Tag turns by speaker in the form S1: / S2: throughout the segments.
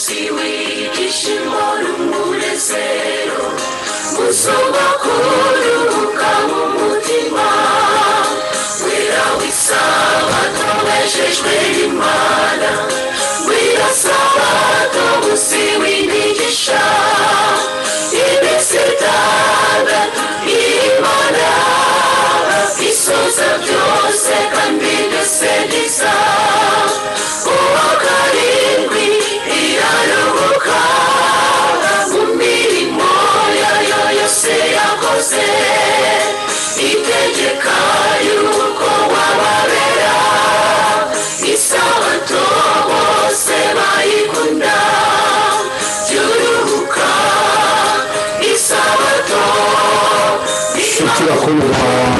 S1: ibyishimo n'umunezero musumba kuruhuka mu mutima wera w'isabato wejejwe n'Imana wera sabato musi w'imigisha iminsi itandatu Imana isoza byose kandi byose bisa uwa karindwi iraruhuka mu mirimo yayo yose yakoze itegeka yuko wababera isabato bose bayikunda byuruhuka isabato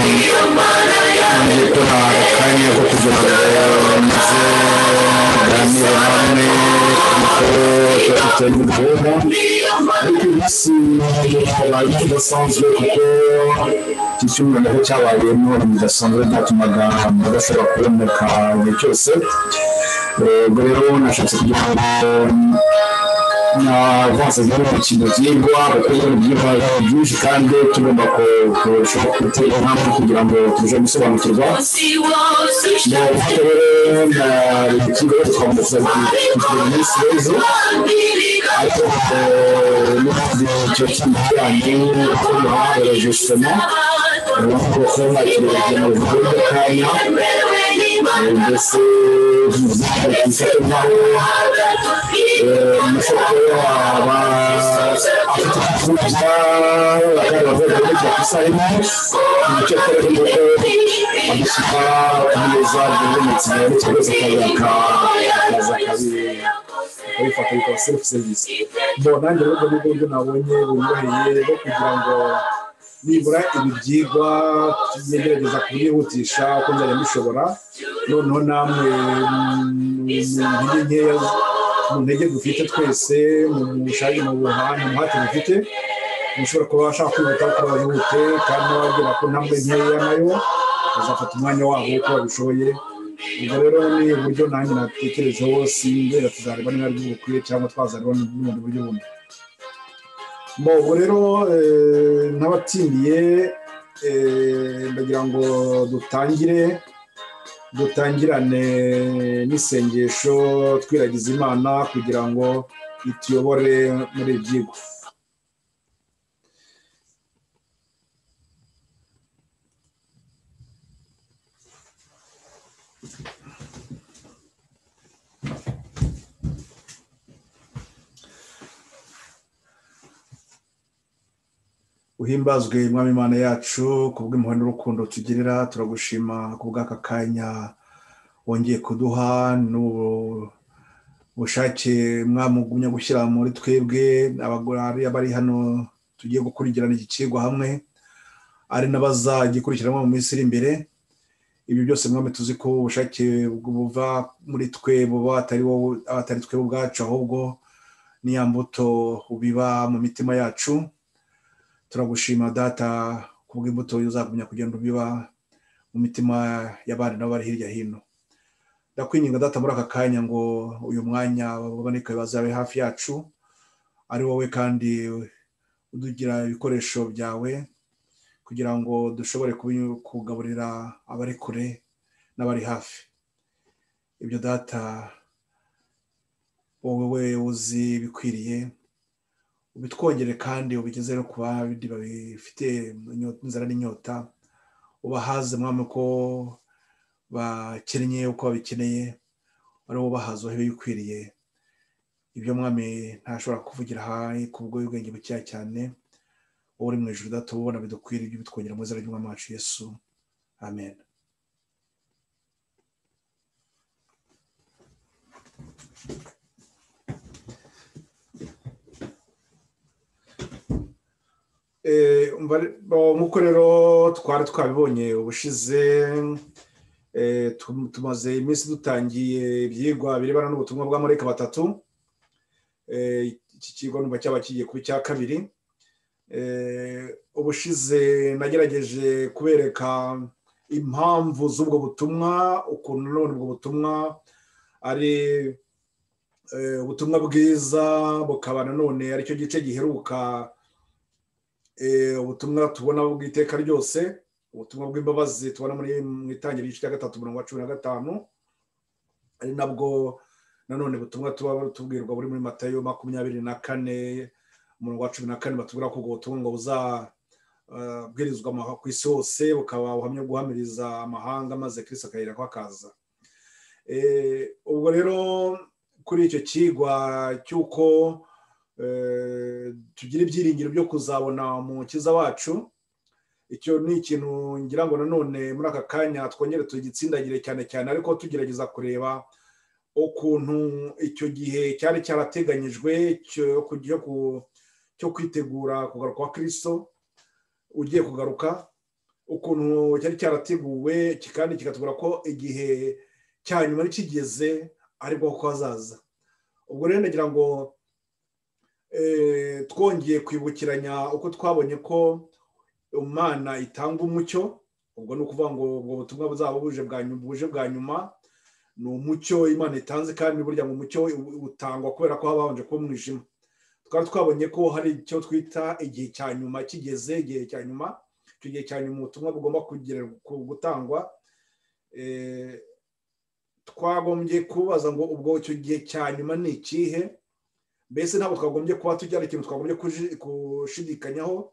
S1: iyo mana yayo
S2: akanya ko kugira ngo maze tuganire hamwe kuko turi ariko bisi habaye idasanzwe kuko iki cyumweru cyabayemo bidasanzwe byatumaga badashobora kuboneka igihe cyose ubwo rero nashatse kugira ngo avanse n'imikino byigwa kuko ibyigwa byinshi kandi tugomba kurushaho gutera intambwe kugira ngo turusheho gusobanukirwa ikigo twamuze kugira iminsi y'ejo ariko n'ubundi icyo cy'imijyanye n'ubuhanga rejisitema urabona ko nakiriye mu buryo bw'akanya mbese ifite nk'aho umusore waba afite kuvuga bakaba bavuga ko cyakisarimo icyo kora nuko amushyika neza byumutse n'ikibazo kaza kabifata bikaba self service nanjye rero n'uburyo nabonye bunyoroheye bwo kugira ngo nibura ibi byigwa tugerageza kubihutisha uko nzajya mbishobora noneho namwe mu nkeya mu ntege dufite twese mu bushake mu muhate dufite mushobora kuba bashaka kwihuta kuba bahute kandi n'ababwira ko ntabwo nkeya nayo bazafata umwanya wabo uko babishoboye ubwo rero ni uburyo nanjye natekerejeho simbera tuzareba niba ari bukwiye cyangwa twazareba n'ubundi buryo bundi ubwo rero n'abatsindiye ndagira ngo dutangirane n'isengesho twiragiza Imana kugira ngo ituyobore muri ibyigwa uhimbazwe Mwami Imana yacu kubw'impuhwe n'urukundo tugirira turagushima kubw'aka kanya wongeye kuduha n'ubushake mwamugumya gushyira muri twebwe abari hano tugiye gukurikirana iki kigwa hamwe ari n'abazagikurikiramo mu minsi iri imbere ibyo byose mwami tuzi ko ubushake buva muri twe buba atari twe ubwacu ahubwo niya mbuto ubiba mu mitima yacu turagushima data kubw'imbuto uzagumya kugenda ubiba mu mitima y'abandi n'abari hirya hino ndakwinginga data muri aka kanya ngo uyu mwanya baboneke bazabe hafi yacu ari wowe kandi udugira ibikoresho byawe kugira ngo dushobore kugaburira abari kure n'abari hafi ibyo data wowe uzi bikwiriye ubitwongere kandi ubigeze no kuba bindi babifite inzara n'inyota ubahaze mwami ko bakennye uko babikeneye ari wo bahaza aho bikwiriye ibyo mwami ntashobora kuvugira hayi kubw'ubwenge bukeya cyane wowe uri mu ijuru data ubona bidukwiriye ibyo bitwongera mu izina ry'umwami wacu Yesu amen nk'uko rero twari twabibonye ubushize tumaze iminsi dutangiye ibyigwa birebana n'ubutumwa bwa marayika batatu iki kigo numva cyaba kigiye kuba icya kabiri ubushize nagerageje kubereka impamvu z'ubwo butumwa ukuntu none ubwo butumwa ari ubutumwa bwiza bukaba nanone aricyo gice giheruka ubutumwa tubona bw'iteka ryose, ubutumwa bw'imbabazi tubona mu itangira ry'igice cya 3:15, ari nabwo nanone butumwa tuba tubwirwa buri muri Matayo 24:14 batubwira ko ubwo butumwa ngo buzabwirizwa ku isi hose, bukaba ubuhamya guhamiriza amahanga maze Kristo akayira ko akaza. Ubwo rero kuri icyo kigwa cy'uko tugira ibyiringiro byo kuzabona umukiza wacu, icyo ni ikintu ngira ngo nanone muri aka kanya twongere tugitsindagire cyane cyane, ariko tugerageza kureba ukuntu icyo gihe cyari cyarateganyijwe cyo kwitegura kugaruka kwa Kristo ugiye kugaruka, ukuntu cyari cyarateguwe kandi kikatubwira ko igihe cya nyuma nikigeze aribwo ko hazaza. Ubwo rero ndagira ngo twongeye kwibukiranya uko twabonye ko Imana itanga umucyo, ubwo ni ukuvuga ngo ubwo butumwa buzaba buje bwa nyuma, ni umucyo Imana itanze, kandi burya ngo umucyo utangwa kubera ko habanje kuba umwijima. Twari twabonye ko hari icyo twita igihe cya nyuma kigeze, igihe cya nyuma, icyo gihe cya nyuma ubutumwa bugomba gutangwa. Twagombye kubaza ngo ubwo icyo gihe cya nyuma ni ikihe? Mbese ntabwo twagombye kuba tujyana ikintu twagombye kushidikanyaho,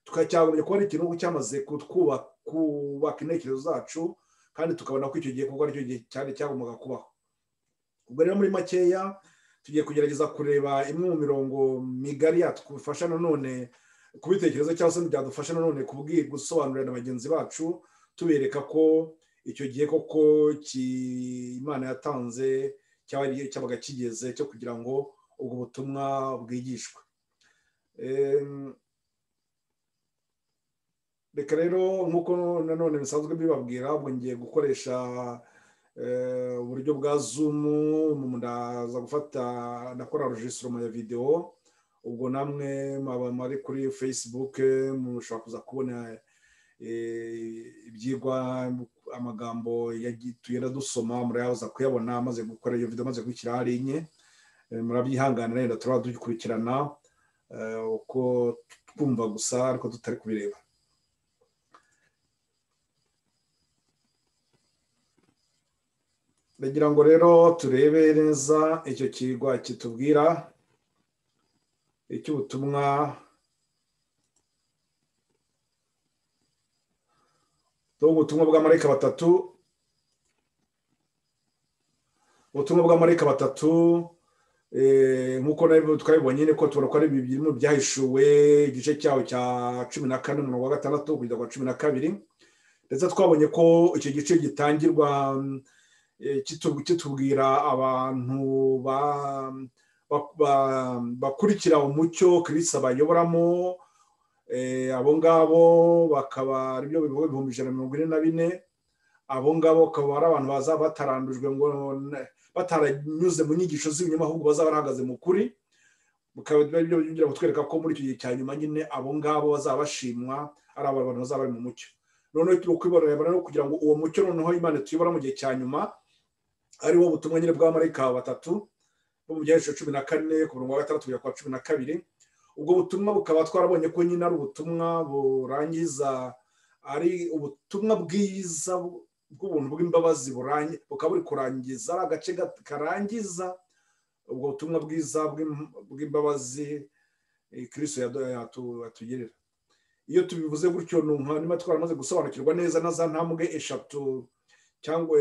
S2: tukacyagombye kuba ari ikintu cyamaze kubaka intekerezo zacu, kandi tukabona ko icyo gihe kuko aricyo gihe cyari cyagombaga kubaho. Ubwo rero muri makeya tugiye kugerageza kureba imwe mu mirongo migari yatufasha nanone kubitekereza, cyangwa se byadufasha nanone gusobanurira na bagenzi bacu, tubereka ko icyo gihe koko Imana yatanze cyabaga kigeze cyo kugira ngo ubwo butumwa bwigishwe. Reka rero nk'uko nanone bisanzwe bibabwira, ubwo ngiye gukoresha uburyo bwa Zoom, ndaza gufata ndakora enregistrement ya video, ubwo namwe mari kuri Facebook mushobora kuza kubona ibyigwa, amagambo tugenda dusoma murayaza kuyabona amaze gukora iyo video, amaze gukira harinye, murabyihangana rero turaba dukurikirana uko twumva gusa ariko tutari kubireba. Ndagira ngo rero turebe neza icyo kigwa kitubwira icy'ubutumwa bw'amarayika batatu. Ubutumwa bw'amarayika batatu nk'uko twabibonye ni ko tubona ko ari bibiri mu byahishuwe, igice cyaho cya 14:6 kugeza kwa 12, ndetse twabonye ko icyo gice gitangirwa kitubwira abantu bakurikira umucyo Kristo bayoboramo, abo ngabo bakaba ari byo 144. Abo ngabo bakaba ari abantu bazaba batarandujwe ngo bataranyuze mu nyigisho z'ibinyoma, ahubwo bazaba barahagaze mu kuri. Bukaba byo bigira kutwereka ko muri icyo gihe cya nyuma nyine abo ngabo bazaba bashimwa, ari abantu bazaba bari mu mucyo. Noneho turi kwibonera no kugira ngo uwo mucyo noneho Imana tuyobora mu gihe cya nyuma ari wo butumwa nyine bw'amarayika batatu bo mu gihe 14 ku murongo wa 6 kugera kwa 12. Ubwo butumwa bukaba twarabonye ko nyine ari ubutumwa burangiza, ari ubutumwa bwiza bw'ubuntu bw'imbabazi bukaba buri kurangiza, ari agace karangiza ubwo butumwa bwiza bw'imbabazi Kristo yatugirira. Iyo tubivuze gutyo niba twaramaze gusobanukirwa neza na za ntambwe eshatu, cyangwa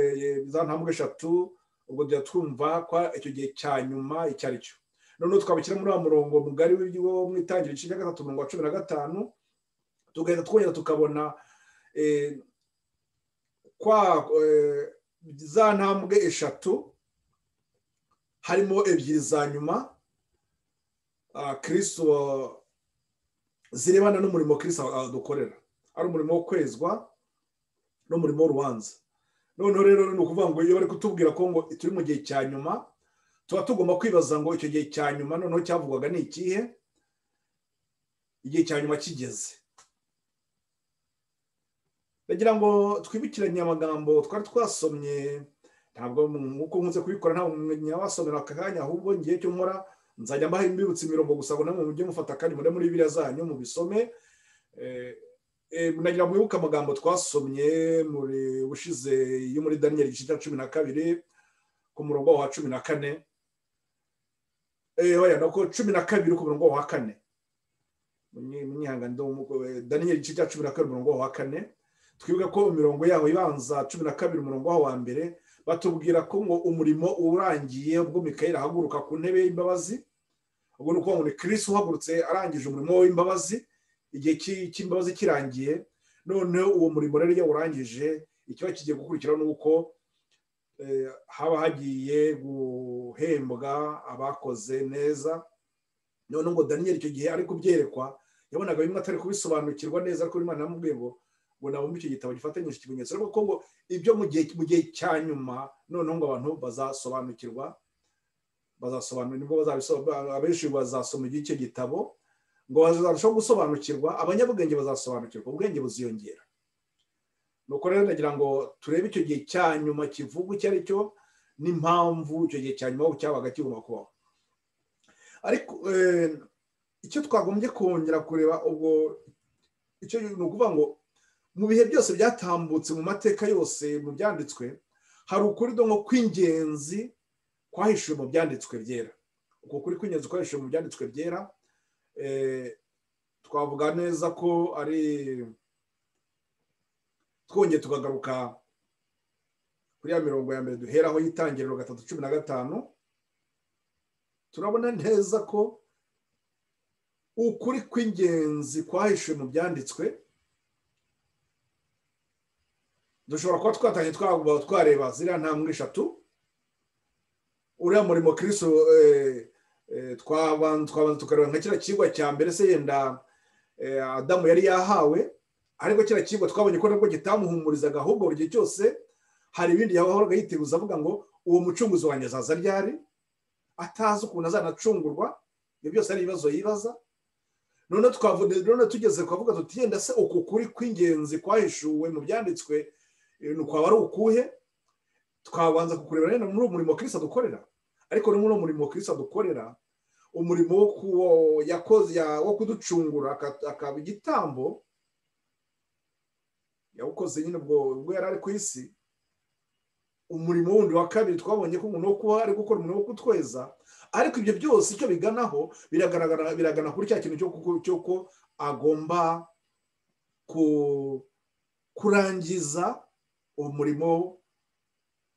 S2: za ntambwe eshatu, ubwo tujya twumva ko icyo gihe cya nyuma icyo ari cyo. Noneho twabikira muri wa murongo mugari wo mu itangira igice cya 3:15, tugahita twongera tukabona za ntambwe eshatu, harimo ebyiri za nyuma Kristo zirebana n'umurimo Kristo adukorera, ari umurimo wo kwezwa n'umurimo w'urubanza. Noneho rero ni ukuvuga ngo iyo bari kutubwira ko ngo turi mu gihe cya nyuma, tuba tugomba kwibaza ngo icyo gihe cya nyuma noneho cyavugwaga ni ikihe? Igihe cya nyuma kigeze. Ndagira ngo twibukiranye amagambo twari twasomye ntabwo nkuko nkunze kubikora nta mwasomera aka kanya, ahubwo ngiye cyo nkora nzajya mbaha imbibutsa imirongo gusa ngo namwe mujye mufata kandi muri Bibiliya zanyu mu bisome. Nagira mwibuka amagambo twasomye muri bushize yo muri Daniel igice cya 12 ku murongo wa 14. Oya nako 12 ku murongo wa 4. Munyihangane Daniel igice cya 12 umurongo wa 4. Twibuka ko imirongo yaho ibanza 12 umurongo wa mbere batubwira ko ngo umurimo urangiye ubwo Mikayeli ahaguruka ku ntebe y'imbabazi. Ubwo nuko ngo Kristo uhagurutse arangije umurimo w'imbabazi, igihe cy'imbabazi kirangiye. None uwo murimo rero iyo urangije, ikiba kigiye gukurikira nuko haba hagiye guhembwa abakoze neza. None ngo Daniel icyo gihe ari kubyerekwa yabonaga bimwe atari kubisobanukirwa neza, ariko Imana yamubwiye ngo nabumva icyo gitabo gifatanyije ikimenyetso, ariko ngo ibyo mu gihe cya nyuma noneho ngo abantu bazasobanukirwa, nibwo abenshi bazasoma icyo gitabo, ngo bazarushaho gusobanukirwa, abanyabwenge bazasobanukirwa, ubwenge buziyongera. Nuko rero ndagira ngo turebe icyo gihe cya nyuma kivugwa icyo ari cyo n'impamvu icyo gihe cya nyuma cyabaga kigomba kubaho. Ariko icyo twagombye kongera kureba ubwo icyo ni ukuvuga ngo mu bihe byose byatambutse mu mateka yose mu byanditswe, hari ukuri nko kw'ingenzi kwahishuwe mu byanditswe byera. Uko kuri kw'ingenzi kwahishuwe mu byanditswe byera, twavuga neza ko ari twongeye tukagaruka kuri ya mirongo ya mbere duheraho y'itangiriro 3:15. Turabona neza ko ukuri kw'ingenzi kwahishuwe mu byanditswe dushobora kuba twatanye twareba ziriya ntambwe 3. Uriya murimo Kristo twabanza tukareba nka kiriya kigwa cya mbere se yenda Adamu yari yahawe, ariko kiriya kigwa twabonye ko nabwo gitamuhumurizaga, ahubwo buri gihe cyose hari ibindi yahoraga yiteguza avuga ngo uwo mucunguzi wanjye azaza ryari, atazi ukuntu azanacungurwa. Ibyo byose ari ibibazo yibaza. None tugeze kuvuga tuti yenda se uku kuri kw'ingenzi kwahishuwe mu byanditswe kwaba ari ukuhe? Twabanza kukureba rero muri uwo murimo Kristo dukorera. Ariko muri uwo murimo Kristo dukorera, umurimo wo kuducungura akaba igitambo yawukoze nyine ubwo yari ari ku isi. Umurimo wundi wa kabiri twabonye ko umuntu wo kuba ari gukora umurimo wo kutweza. Ariko ibyo byose icyo biganaho biragana kuri cya kintu cy'uko agomba kurangiza umurimo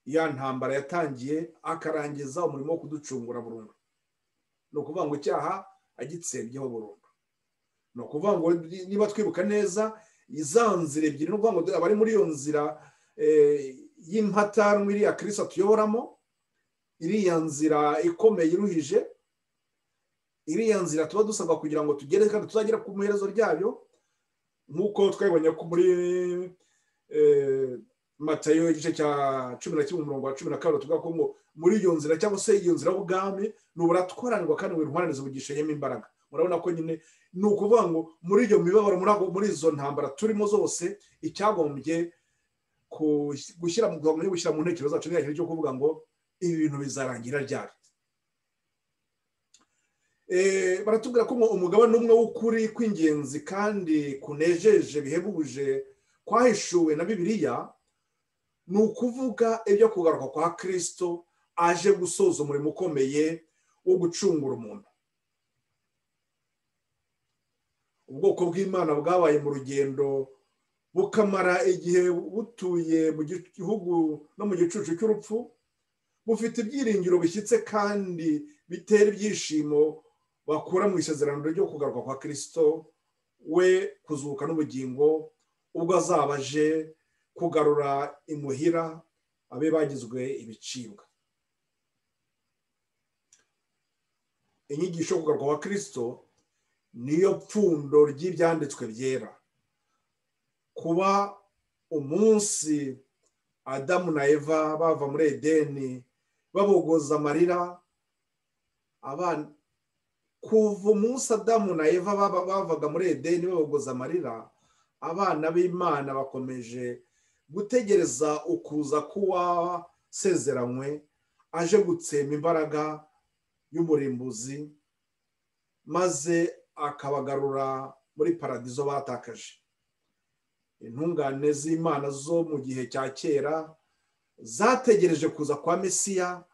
S2: ya ntambara yatangiye, akarangiza umurimo wo kuducungura burundu. Ni ukuvuga ngo icyaha agitsembyeho burundu. Ni ukuvuga ngo niba twibuka neza iza nzira ebyiri, ni ukuvuga ngo abari muri iyo nzira y'impatanwa iriya Kristo tuyoboramo, iriya nzira ikomeye iruhije, iriya nzira tuba dusabwa kugira ngo tugere kandi tuzagera ku muherezo ryayo, nk'uko twabonye ko muri Matayo igice cya 11 umurongo wa 12 tuvuga ko muri iyo nzira cyangwa se iyo nzira y'ubwami nuburatwaranirwa kandi wirwaniriza ubugisheyemo imbaraga. Murabona ko nyine ni ukuvuga ngo muri iyo mibabaro, muri izo ntambara turimo zose, icyagombye gushyira mu ntekerezo zacu n'icyo cyo kuvuga ngo ibi bintu bizarangira ryari. Baratubwira ko umugabane umwe w'ukuri kw'ingenzi kandi kunejeje bihebuje kwahishuwe na Bibiliya, ni ukuvuga ibyo kugaruka kwa Kristo aje gusoza umurimo ukomeye wo gucungura umuntu. Ubwoko bw'Imana bwabaye mu rugendo bukamara igihe butuye mu gihugu no mu gicucu cy'urupfu, bufite ibyiringiro bishyitse kandi bitera ibyishimo bakura mu isezerano ryo kugaruka kwa Kristo we kuzuka n'ubugingo, ubwo azaba aje kugarura imuhira abe bagizwe ibicibwa. Inyigisho yo kugaruka kwa Kristo niyo pfundo ry'ibyanditswe byera. Kuba umunsi Adamu na Eva bava muri Edeni babogoza amarira, abana kuva umunsi Adamu na Eva bavaga muri Edeni babogoza amarira, abana b'Imana bakomeje gutegereza ukuza kuwa yarasezeranywe aje gutsemba imbaraga y'umurimbuzi maze akabagarura muri paradizo batakaje. Intungane z'Imana zo mu gihe cya kera zategereje kuza kwa Mesiya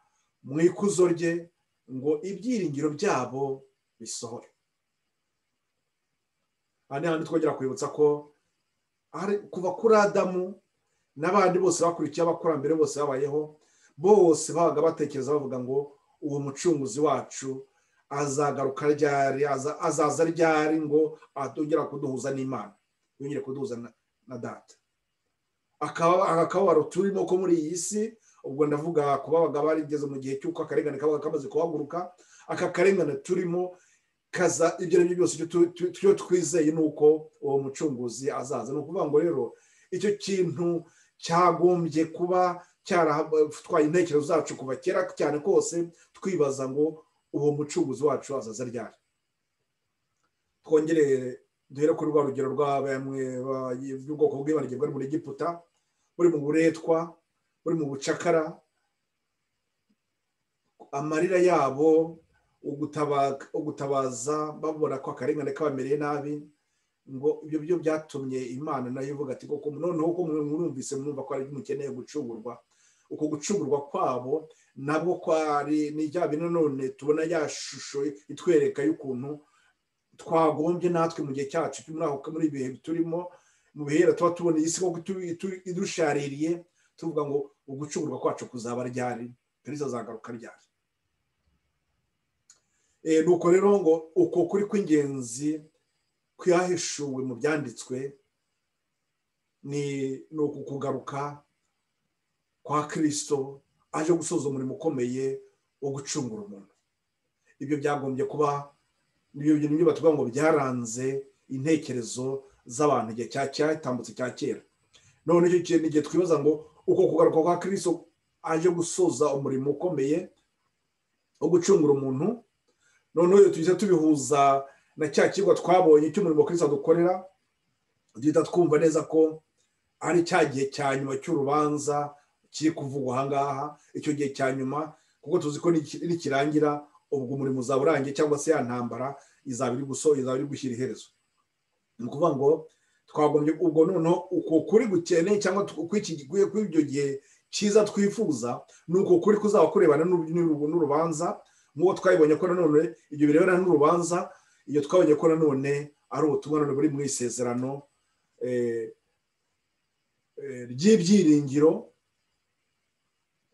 S2: mu ikuzo rye ngo ibyiringiro byabo bisohore. Hano twongera kwibutsa ko kuva kuri Adamu n'abandi bose bakurikiye abakurambere bose babayeho, bose babaga batekereza bavuga ngo uwo mucunguzi wacu azagaruka ryari, azaza ryari ngo atongera kuduhuza n'Imana, yongere kuduhuza na Data. Akababaro turimo ko muri iyi si, ubwo ndavuga kubabaga barigeze mu gihe cy'uko akarengane kabaga kamaze kuhaguruka, aka karengane turimo kaza ibyo byose tyo twizeye nuko uwo mucunguzi azaza. No kuvuga ngo rero icyo kintu cyagombye kuba cyaratwaye intekerezo zacu kuva kera cyane kose, twibaza ngo uwo mucunguzi wacu azaza ryari. Twongere duhere kuri rwa rugero rwa bamwe y'ubwoko bw'Imana bari muri Egiputa, buri mu buretwa, buri mu bucakara, amarira yabo ugutabaza babona ko akarengane kabamereye nabi, ngo ibyo byo byatumye Imana nayo ivuga ati koko noneho ko mwumvise mwumva ko ari mukeneye gucungurwa. Uko gucungurwa kwabo nabwo kwari n'ijya binone tubona ya shusho itwereka y'ukuntu twagombye natwe mu gihe cyacu muri ibihe turimo, mu bihera tuba tubona iyi si ko idushaririye, tuvuga ngo ugucungurwa kwacu kuzaba ryari, Kristo azagaruka ryari. Nuko rero ngo uko kuri kw'ingenzi kwihahishuwe mu byanditswe ni uku kugaruka kwa Kristo aje gusoza umurimo ukomeye wo gucungura umuntu. Ibyo byagombye kuba niyo bintu batuvuga ngo byaranze intekerezo z'abantu igihe cyatambutse cya kera. None icyo kintu igihe twibaza ngo uko kugaruka kwa Kristo aje gusoza umurimo ukomeye wo gucungura umuntu, noneho tujya tubihuza na cya kigo twabonye cy'umurimo Kristo adukorera, duhita twumva neza ko ari cya gihe cya nyuma cy'urubanza kiri kuvugwa aha ngaha, icyo gihe cya nyuma, kuko tuzi ko nikirangira ubwo umurimo uzaba urangiye, cyangwa se ya ntambara izaba iri gushyira iherezo. Ni ukuvuga ngo twagombye ubwo noneho uko kuri gukeneye cyangwa kw'ibyo gihe cyiza twifuza, ni uko kuri kuzaba kurebana n'urubanza, nk'uwo twabibonye ko nanone ibyo birebana n'urubanza, iyo twabonye ko nanone ari ubutumwa none buri mu isezerano ry'ibyiringiro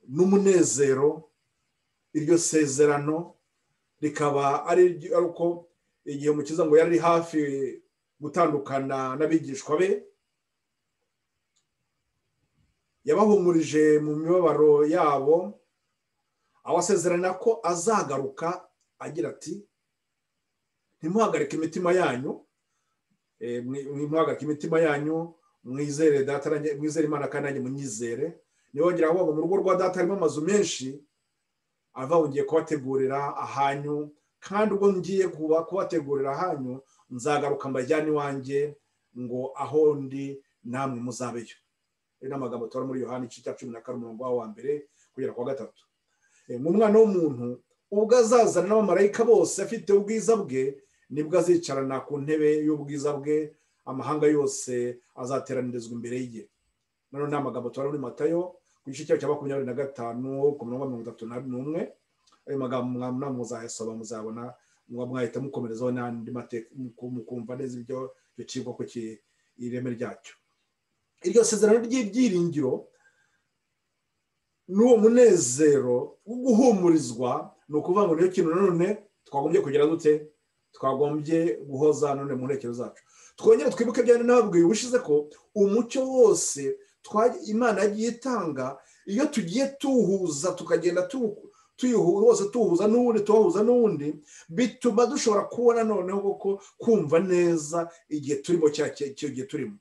S2: n'umunezero. Iryo sezerano rikaba ari uko igihe Umukiza ngo yari hafi gutandukana n'abigishwa be, yabahumurije mu mibabaro yabo, abasezerana ko azagaruka agira ati ntimuhagarike imitima yanyu, mwizere Data, mwizere Imana kandi nanjye munyizere. Niyo ngira ngo mu rugo rwa Data harimo amazu menshi, ngiye kubategurira ahanyu, kandi ubwo ngiye kubategurira ahanyu nzagaruka mbajyane iwanjye ngo aho ndi namwe muzabeyo. Ni amagambo tubona muri Yohana 10:1 kugera kwa 3. Mu mwana w'umuntu ubwo azazana n'abamarayika bose afite ubwiza bwe, nibwo azicarana ku ntebe y'ubwiza bwe, amahanga yose azateranirizwa imbere ye. None ni amagambo tubona muri Matayo ku gice cya 25 ku murongo 31. Ayo magambo muzayasoma muzabona, mwahita mukomerezaho n'andi mateka mukumva neza ibyo kigo ko ireme ryacyo. Iryo sezerano ry'ibyiringiro n'uwo munezero wo guhumurizwa, ni ukuvuga ngo niyo kintu none twagombye kugira dute, twagombye guhoza none mu ntekerezo zacu. Twongere twibuke byane nababwiye ubushize ko umucyo wose Imana yagiye itanga, iyo tugiye tuwuhuza tukagenda tuwuhuza n'uwundi tuwuhuza n'uwundi, bituma dushobora kubona noneho koko kumva neza igihe turimo cyo gihe turimo.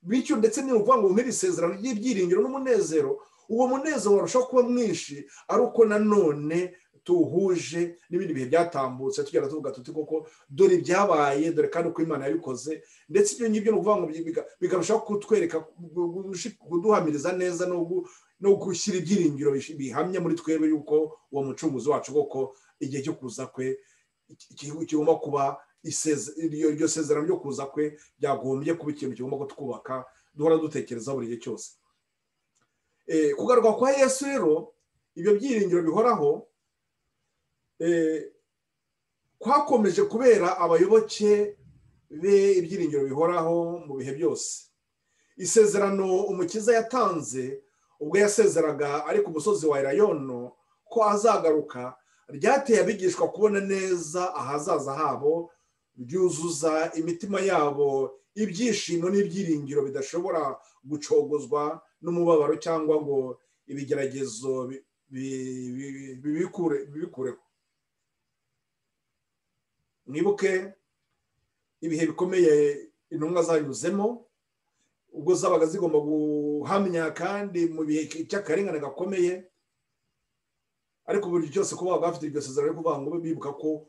S2: Bityo ndetse ni ukuvuga ngo muri isezerano ry'ibyiringiro n'umunezero, uwo munezero warushaho kuba mwinshi ari uko nanone tuhuje n'ibindi bihe byatambutse, tugenda tuvuga tuti koko dore ibyabaye, dore kandi uko Imana yabikoze. Ndetse ibyo ngibyo ni ukuvuga ngo bikarushaho kutwereka, kuduhamiriza neza no gushyira ibyiringiro bihamye muri twebwe yuko uwo mucunguzi wacu koko igihe cyo kuza kwe kigomba kuba iryo sezerano ryo kuza kwe byagombye kuba ikintu kigomba kutwubaka duhora dutekereza buri gihe cyose. Kugaruka kwa Yesu rero ibyo byiringiro bihoraho kwakomeje kubera abayoboke be ibyiringiro bihoraho mu bihe byose. Isezerano umukiza yatanze ubwo yasezeraga ari ku musozi wa Elayono ko azagaruka ryateye abigishwa kubona neza ahazaza habo, ryuzuza imitima yabo ibyishimo n'ibyiringiro bidashobora gucogozwa n'umubabaro cyangwa ngo ibigeragezo bibikureho. Mwibuke ibihe bikomeye intumwa zanyuzemo ubwo zabaga zigomba guhamya kandi mu bihe cy'akarengane gakomeye, ariko buri cyose kuba bafite iryo sezerano ryo kuvuga ngo bibuka ko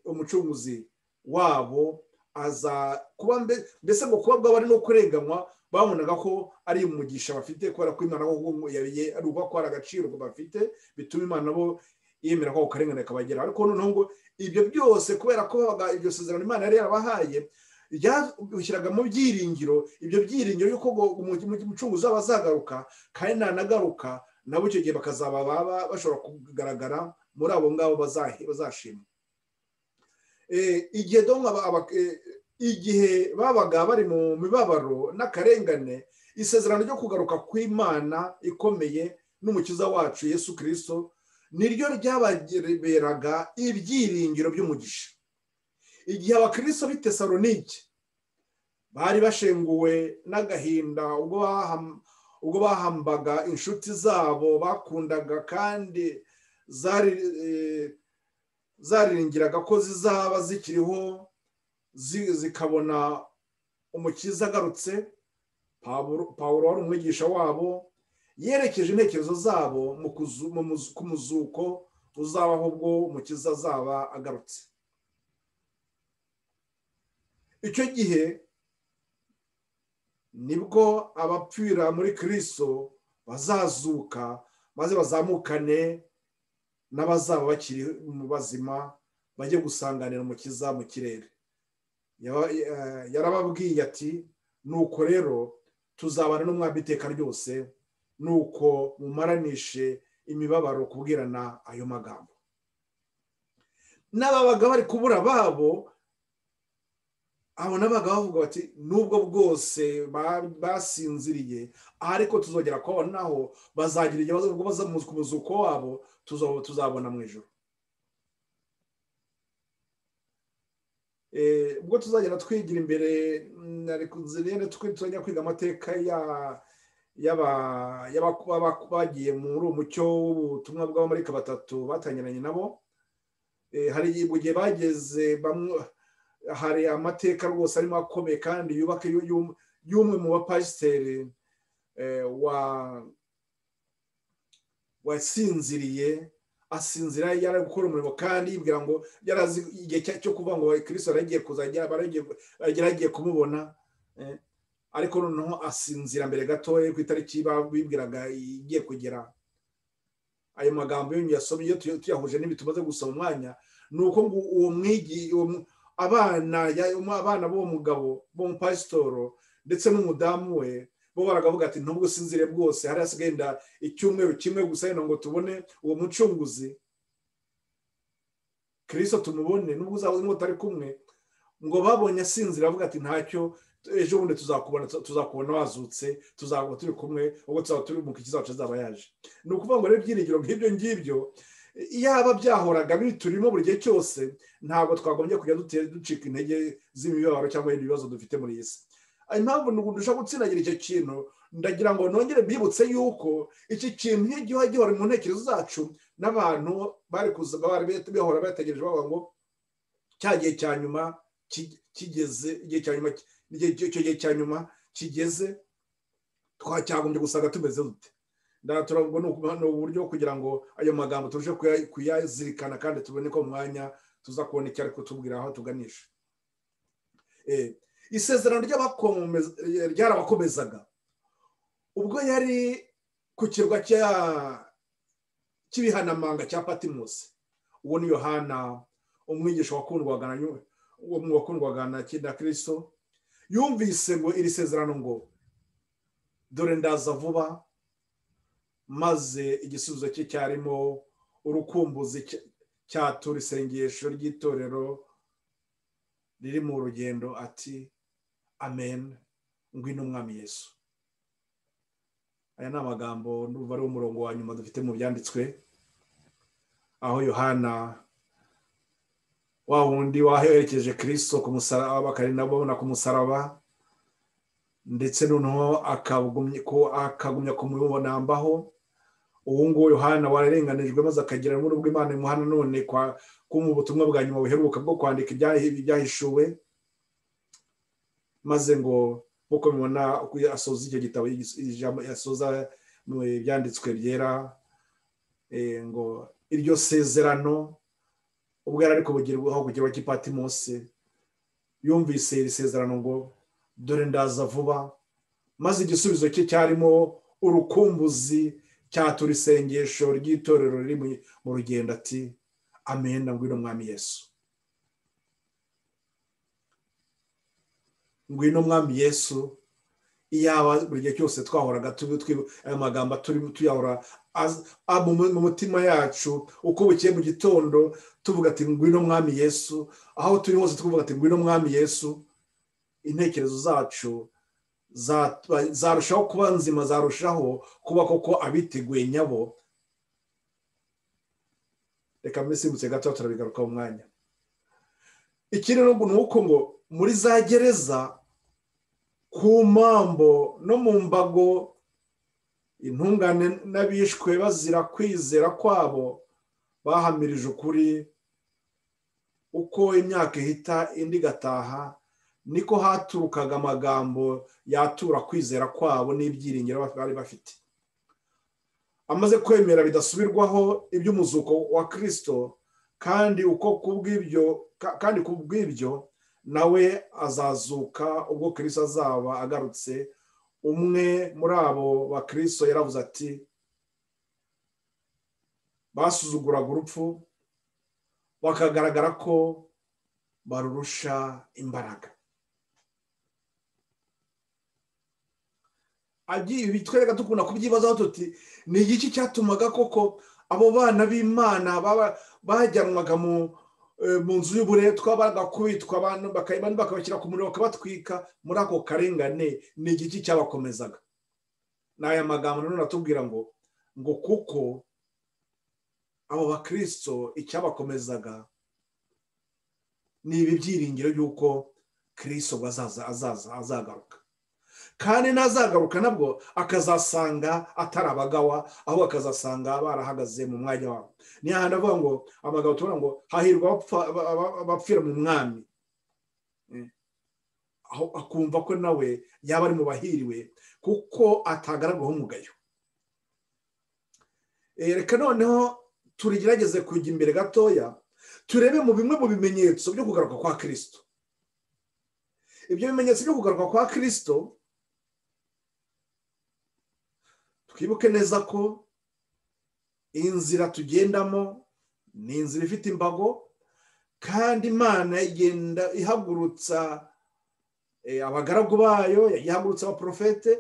S2: umucunguzi wabo aza kuba mbese ngo kuba bwaba ari no kurenganywa, babonaga ko ari umugisha bafite kubera ko Imana ari uko ari agaciro bafite bituma Imana bo yemera ko karengane kabagera. Ariko noneho ngo ibyo byose kubera ko iryo sezerano Imana yari yarabahaye ryashyiraga mu byiringiro, ibyo byiringiro yuko umucunguzi wabo azagaruka kandi nanagaruka nabo icyo gihe bakazaba bashobora kugaragara muri abo ngabo bazashima. Igihe babaga bari mu mibabaro n'akarengane, isezerano ryo kugaruka kw'Imana ikomeye n'umukiza wacu Yesu Kristo niryo ryababeraga ibyiringiro by'umugisha. Igihe abakristo b'i Tesalonike bari bashenguwe n'agahinda ubwo bahambaga inshuti zabo bakundaga kandi zariringiraga ko zizaba zikiriho zikabona umukiza agarutse, Pawulo wari umwigisha wabo yerekeje intekerezo zabo ku muzuko uzabaho ubwo umukiza azaba agarutse. Icyo gihe nibwo abapfira muri Kristo bazazuka maze bazamukane n'abazaba bakiri mu bazima bajye gusanganira umukiza mu kirere. Yarababwiye ati nuko rero tuzabana n'umwami iteka ryose, nuko mumaranishe imibabaro kubwirana ayo magambo. N'ababaga bari kubura babo abo nabaga bavuga bati nubwo bwose basinziriye ariko tuzongera kubonaho bazagira ikibazo ubwo bazamuza ku muzuko wabo tuzabona mu ijuru. Ubwo tuzagenda twigira imbere tuzajya kwiga amateka bagiye muri umucyo w'ubutumwa bw'abamarayika batatu batangiranye nabo. Hari igihe bageze bamwe, hari amateka rwose arimo akomeye kandi yubaka y'umwe mu bapasiteri wasinziriye, asinzira yari gukora umurimo kandi yibwira ngo yarazi igihe cyo kuvuga ngo Kristo aragiye kuzajya baragiye kumubona, ariko noneho asinzira mbere gatoya ku itariki bibwiraga igiye kugera. Ayo magambo yo yasomye tuyahuje n'ibitumaze gusoma umwanya, nuko ngo uwo mwigi abana b'uwo mugabo b'umupasitoro ndetse n'umudamu we bo baragavuga ati nubwo sinzire bwose hari hasigenda icyumweru kimwe gusa ngo tubone uwo mucunguzi Kristo tumubone, nubwo uzaba utari kumwe, ngo babonye asinzira avuga ati ntacyo, ejo bundi tuzakubona wazutse, tuzaba turi kumwe ubwo tuzaba turi mu kizacu azaba yaje. Ni ukuvuga ngo rero ibyiringiro nk'ibyo ngibyo iyaba byahoraga biturimo buri gihe cyose ntabwo twagombye kujya ducika intege z'imibabaro cyangwa ibindi bibazo dufite muri iyi si. Impamvu dushaka gutsinagira icyo kintu, ndagira ngo nongere bibutse yuko iki kintu nk'igihe gihora mu ntekerezo zacu n'abantu bari bahora bategereje bavuga ngo cya gihe cya nyuma kigeze, icyo gihe cya nyuma kigeze, twacyagombye gusanga tumeze dute. Turavuga ni uburyo kugira ngo ayo magambo turushe kuyazirikana kandi tubone ko mu mwanya tuza kubona icyo ari kutubwira aho tuganisha. Isezerano ryarabakomezaga ubwo yari
S3: ku kirwa cy'ibihanamanga cya Patimosi. Uwo ni Yohana umwigisha wakundwaga na Kristo, yumvise ngo iri sezerano ngo dore ndaza vuba, maze igisubizo cye cyarimo urukumbuzi cyatura isengesho ry'itorero riri mu rugendo ati amen, ngwino Mwami Yesu. Aya ni amagambo n'uva ari umurongo wa nyuma dufite mu byanditswe, aho Yohana wa wundi waherekeje Kristo ku musaraba kandi nabona ku musaraba, ndetse noneho akagumya kumubonambaho. Uwo ngo Yohana wararenganijwe maze akagira n'ubwo Imana imuhana none mu butumwa bwa nyuma buheruka bwo kwandika ibyahishuwe, maze ngo uko mubona asoza icyo gitabo yasoza mu byanditswe byera, ngo iryo sezerano ubwo yari ariko bugirwaho ku kirwa cy'i Patimosi, yumvise iri sezerano ngo dore ndaza vuba, maze igisubizo cye cyarimo urukumbuzi cyatura isengesho ry'itorero riri mu rugendo ati amen, ngwino Mwami Yesu. Ngwino Mwami Yesu. Iyaba buri gihe cyose twahoraga aya magambo tuyahora mu mutima yacu, uko bukiye mu gitondo tuvuga ati ngwino Mwami Yesu, aho turi hose tuvuga ati ngwino Mwami Yesu, intekerezo zacu zarushaho kuba nzima, zarushaho kuba koko abiteguye nyabo. Reka mbisimbutse gato turabigaruka mu mwanya. Ikindi ni uko ngo muri za gereza, ku mambo no mu mbago, intungane n'abishwe bazira kwizera kwabo bahamirije ukuri. Uko imyaka ihita indi igataha, niko haturukaga amagambo yatura kwizera kwabo n'ibyiringiro bari bafite. Amaze kwemera bidasubirwaho iby'umuzuko wa Kristo, kandi kubw'ibyo nawe azazuka ubwo Kristo azaba agarutse. Umwe muri abo ba Kristo yaravuze ati basuzuguraga urupfu bakagaragara ko barurusha imbaraga. Bitwereka dukunda kubyibazaho tuti ni igiki cyatumaga koko abo bana b'Imana bajyanwaga mu nzu y'uburetwa, bagakubitwa abantu bakabashyira ku muriro bakabatwika muri ako karengane. Ni igiki cyabakomezaga? N'aya magambo none atubwira ngo kuko abo bakristo icyabakomezaga ni ibi byiringiro y'uko Kristo azagaruka, kandi nazagaruka nabwo akazasanga atarabagawa, aho akazasanga barahagaze mu mwanya wabo. Ni handi avuga ngo amagabo tubona ngo hahirwa abapfira mu mwami, aho akumva ko nawe yaba ari mu bahiriwe kuko atagaragaho umugayo. Reka noneho turigerageze kujya imbere gatoya turebe mu bimwe mu bimenyetso byo kugaruka kwa Kristo. Ibyo bimenyetso byo kugaruka kwa Kristo, twibuke neza ko inzira tugendamo ni inzira ifite imbago, kandi Imana igenda ihagurutsa abagaragu bayo, ihagurutsa abaprofete,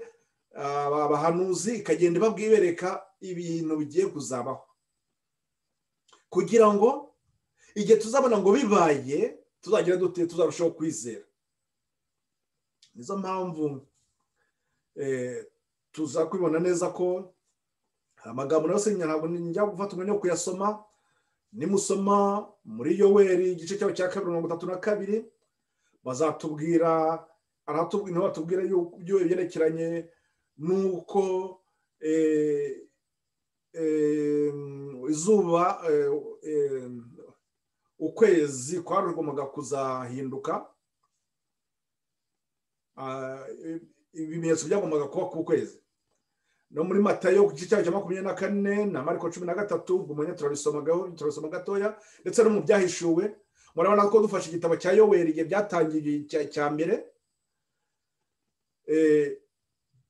S3: abahanuzi, ikagenda ibabwibereka ibintu bigiye kuzabaho, kugira ngo igihe tuzabona ngo bibaye tuzagira dute, tuzarushaho kwizera. Nizo mpamvu tuza kwibona neza ko amagambo yose ntabwo njya gufata umwanya wo kuyasoma. Nimusoma muri Yoweri igice cyaho cya 32, bazatubwira batubwira ibyo byerekeranye nuko izuba ukwezi kwarugombaga kuzahinduka, ibimenyetso byagombaga kuba ku kwezi. No muri Matayo ku gice cya 24 na Mariko 13 ubwo turabisoma gatoya, ndetse no mu byahishuwe murabona ko dufashe igitabo cya Yoweri igihe byatangiye cya mbere,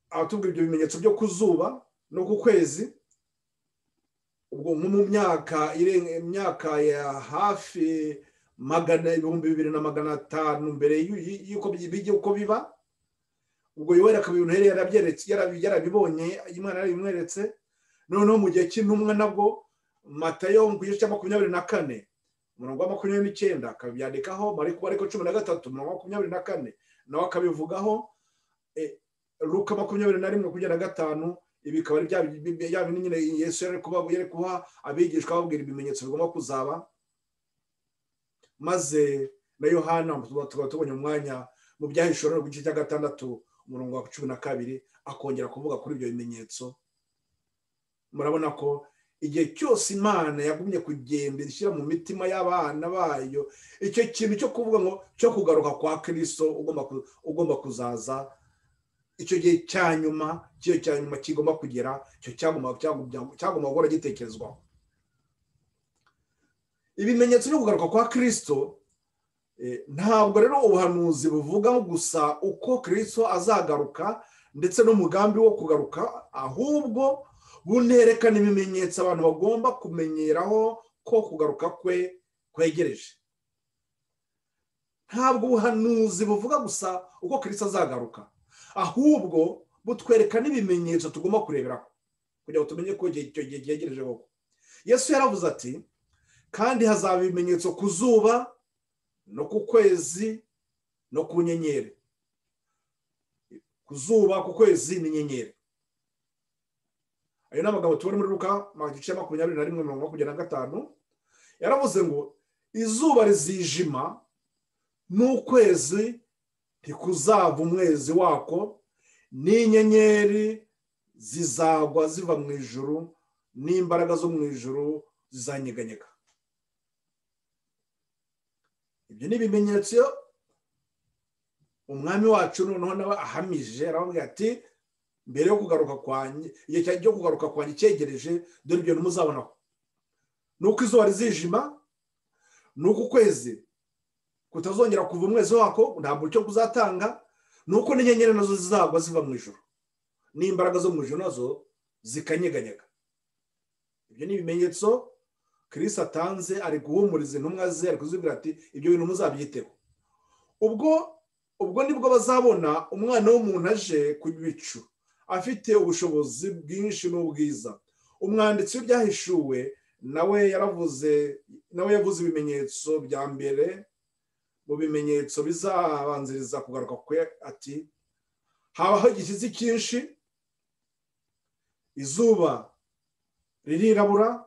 S3: abatubwira ibyo bimenyetso byo kuzuba, no ku kwezi ubwo nko mu myaka ya hafi 2500 mbere yuko bijye uko biba ubwo Yoweri akabintu yarabibonye Imana yarabimweretse noneho mu gihe cy'intumwa nabwo Matayo mu gice cya 24 umurongo wa 29 akabyandikaho Mariko 13 umurongo wa 24 nawe akabivugaho Luka 21:25 ibikaba bya nyine Yesu yari kuba abigishwa babwira ibimenyetso bigomba kuzaba maze na Yohana tubonye umwanya mu byahishura no gice cya 6 umurongo wa 12 akongera kuvuga kuri ibyo bimenyetso. Murabona ko igihe cyose Imana yagumye kugenda ishyira mu mitima y'abana bayo icyo kintu cyo kuvuga ngo cyo kugaruka kwa Kristo ugomba kuzaza icyo gihe cyanyuma kigomba kugera cyo cyagomba gukora gitekerezwaho. Ibimenyetso byo kugaruka kwa Kristo ntabwo rero ubuhanuzi buvuga gusa uko Kristo azagaruka ndetse n'umugambi wo kugaruka ahubwo bunerekana ibimenyetso abantu bagomba kumenyeraho ko kugaruka kwe kwegereje. Ntabwo ubuhanuzi buvuga gusa uko Kristo azagaruka ahubwo butwereka n'ibimenyetso tugomba kureberaho kugira ngo tumenye ko icyo gihe cyegereje koko. Yesu yaravuze ati kandi hazaba ibimenyetso ku zuba no ku kwezi no ku nyenyeri. Ku zuba, ku kwezi n'inyenyeri. Ayo n'amagambo tubona muri Luka 21:25 yaravuze ngo izuba rizijima n'ukwezi ntikuzava umwezi wako n'inyenyeri zizagwa ziva mu ijuru n'imbaraga zo mu ijuru zizanyeganyega. Ibyo ni ibimenyetso umwami wacu noneho nawe ahamije aravuga ati mbere yo kugaruka kwanjye igihe cyo kugaruka kwanjye cyegereje dore ibyo muzabonaho nuko izuba rizijima nuko ukwezi kutazongera kuva umwezi wako ntabwo cyo kuzatanga nuko n'inyenyeri nazo zizagwa ziva mu ijuru n'imbaraga zo mu ijuru nazo zikanyeganyega. Ibyo ni ibimenyetso Kristo atanze ari guhumuriza intumwa ze ari kuzibwira ati ibyo bintu muzabyiteho. Ubwo nibwo bazabona umwana w'umuntu aje ku bicu afite ubushobozi bwinshi n'ubwiza. Umwanditsi w'ibyahishuwe nawe yavuze ibimenyetso bya mbere mu bimenyetso bizabanziriza kugaruka kwe ati habaho igishyitsi cyinshi, izuba ririrabura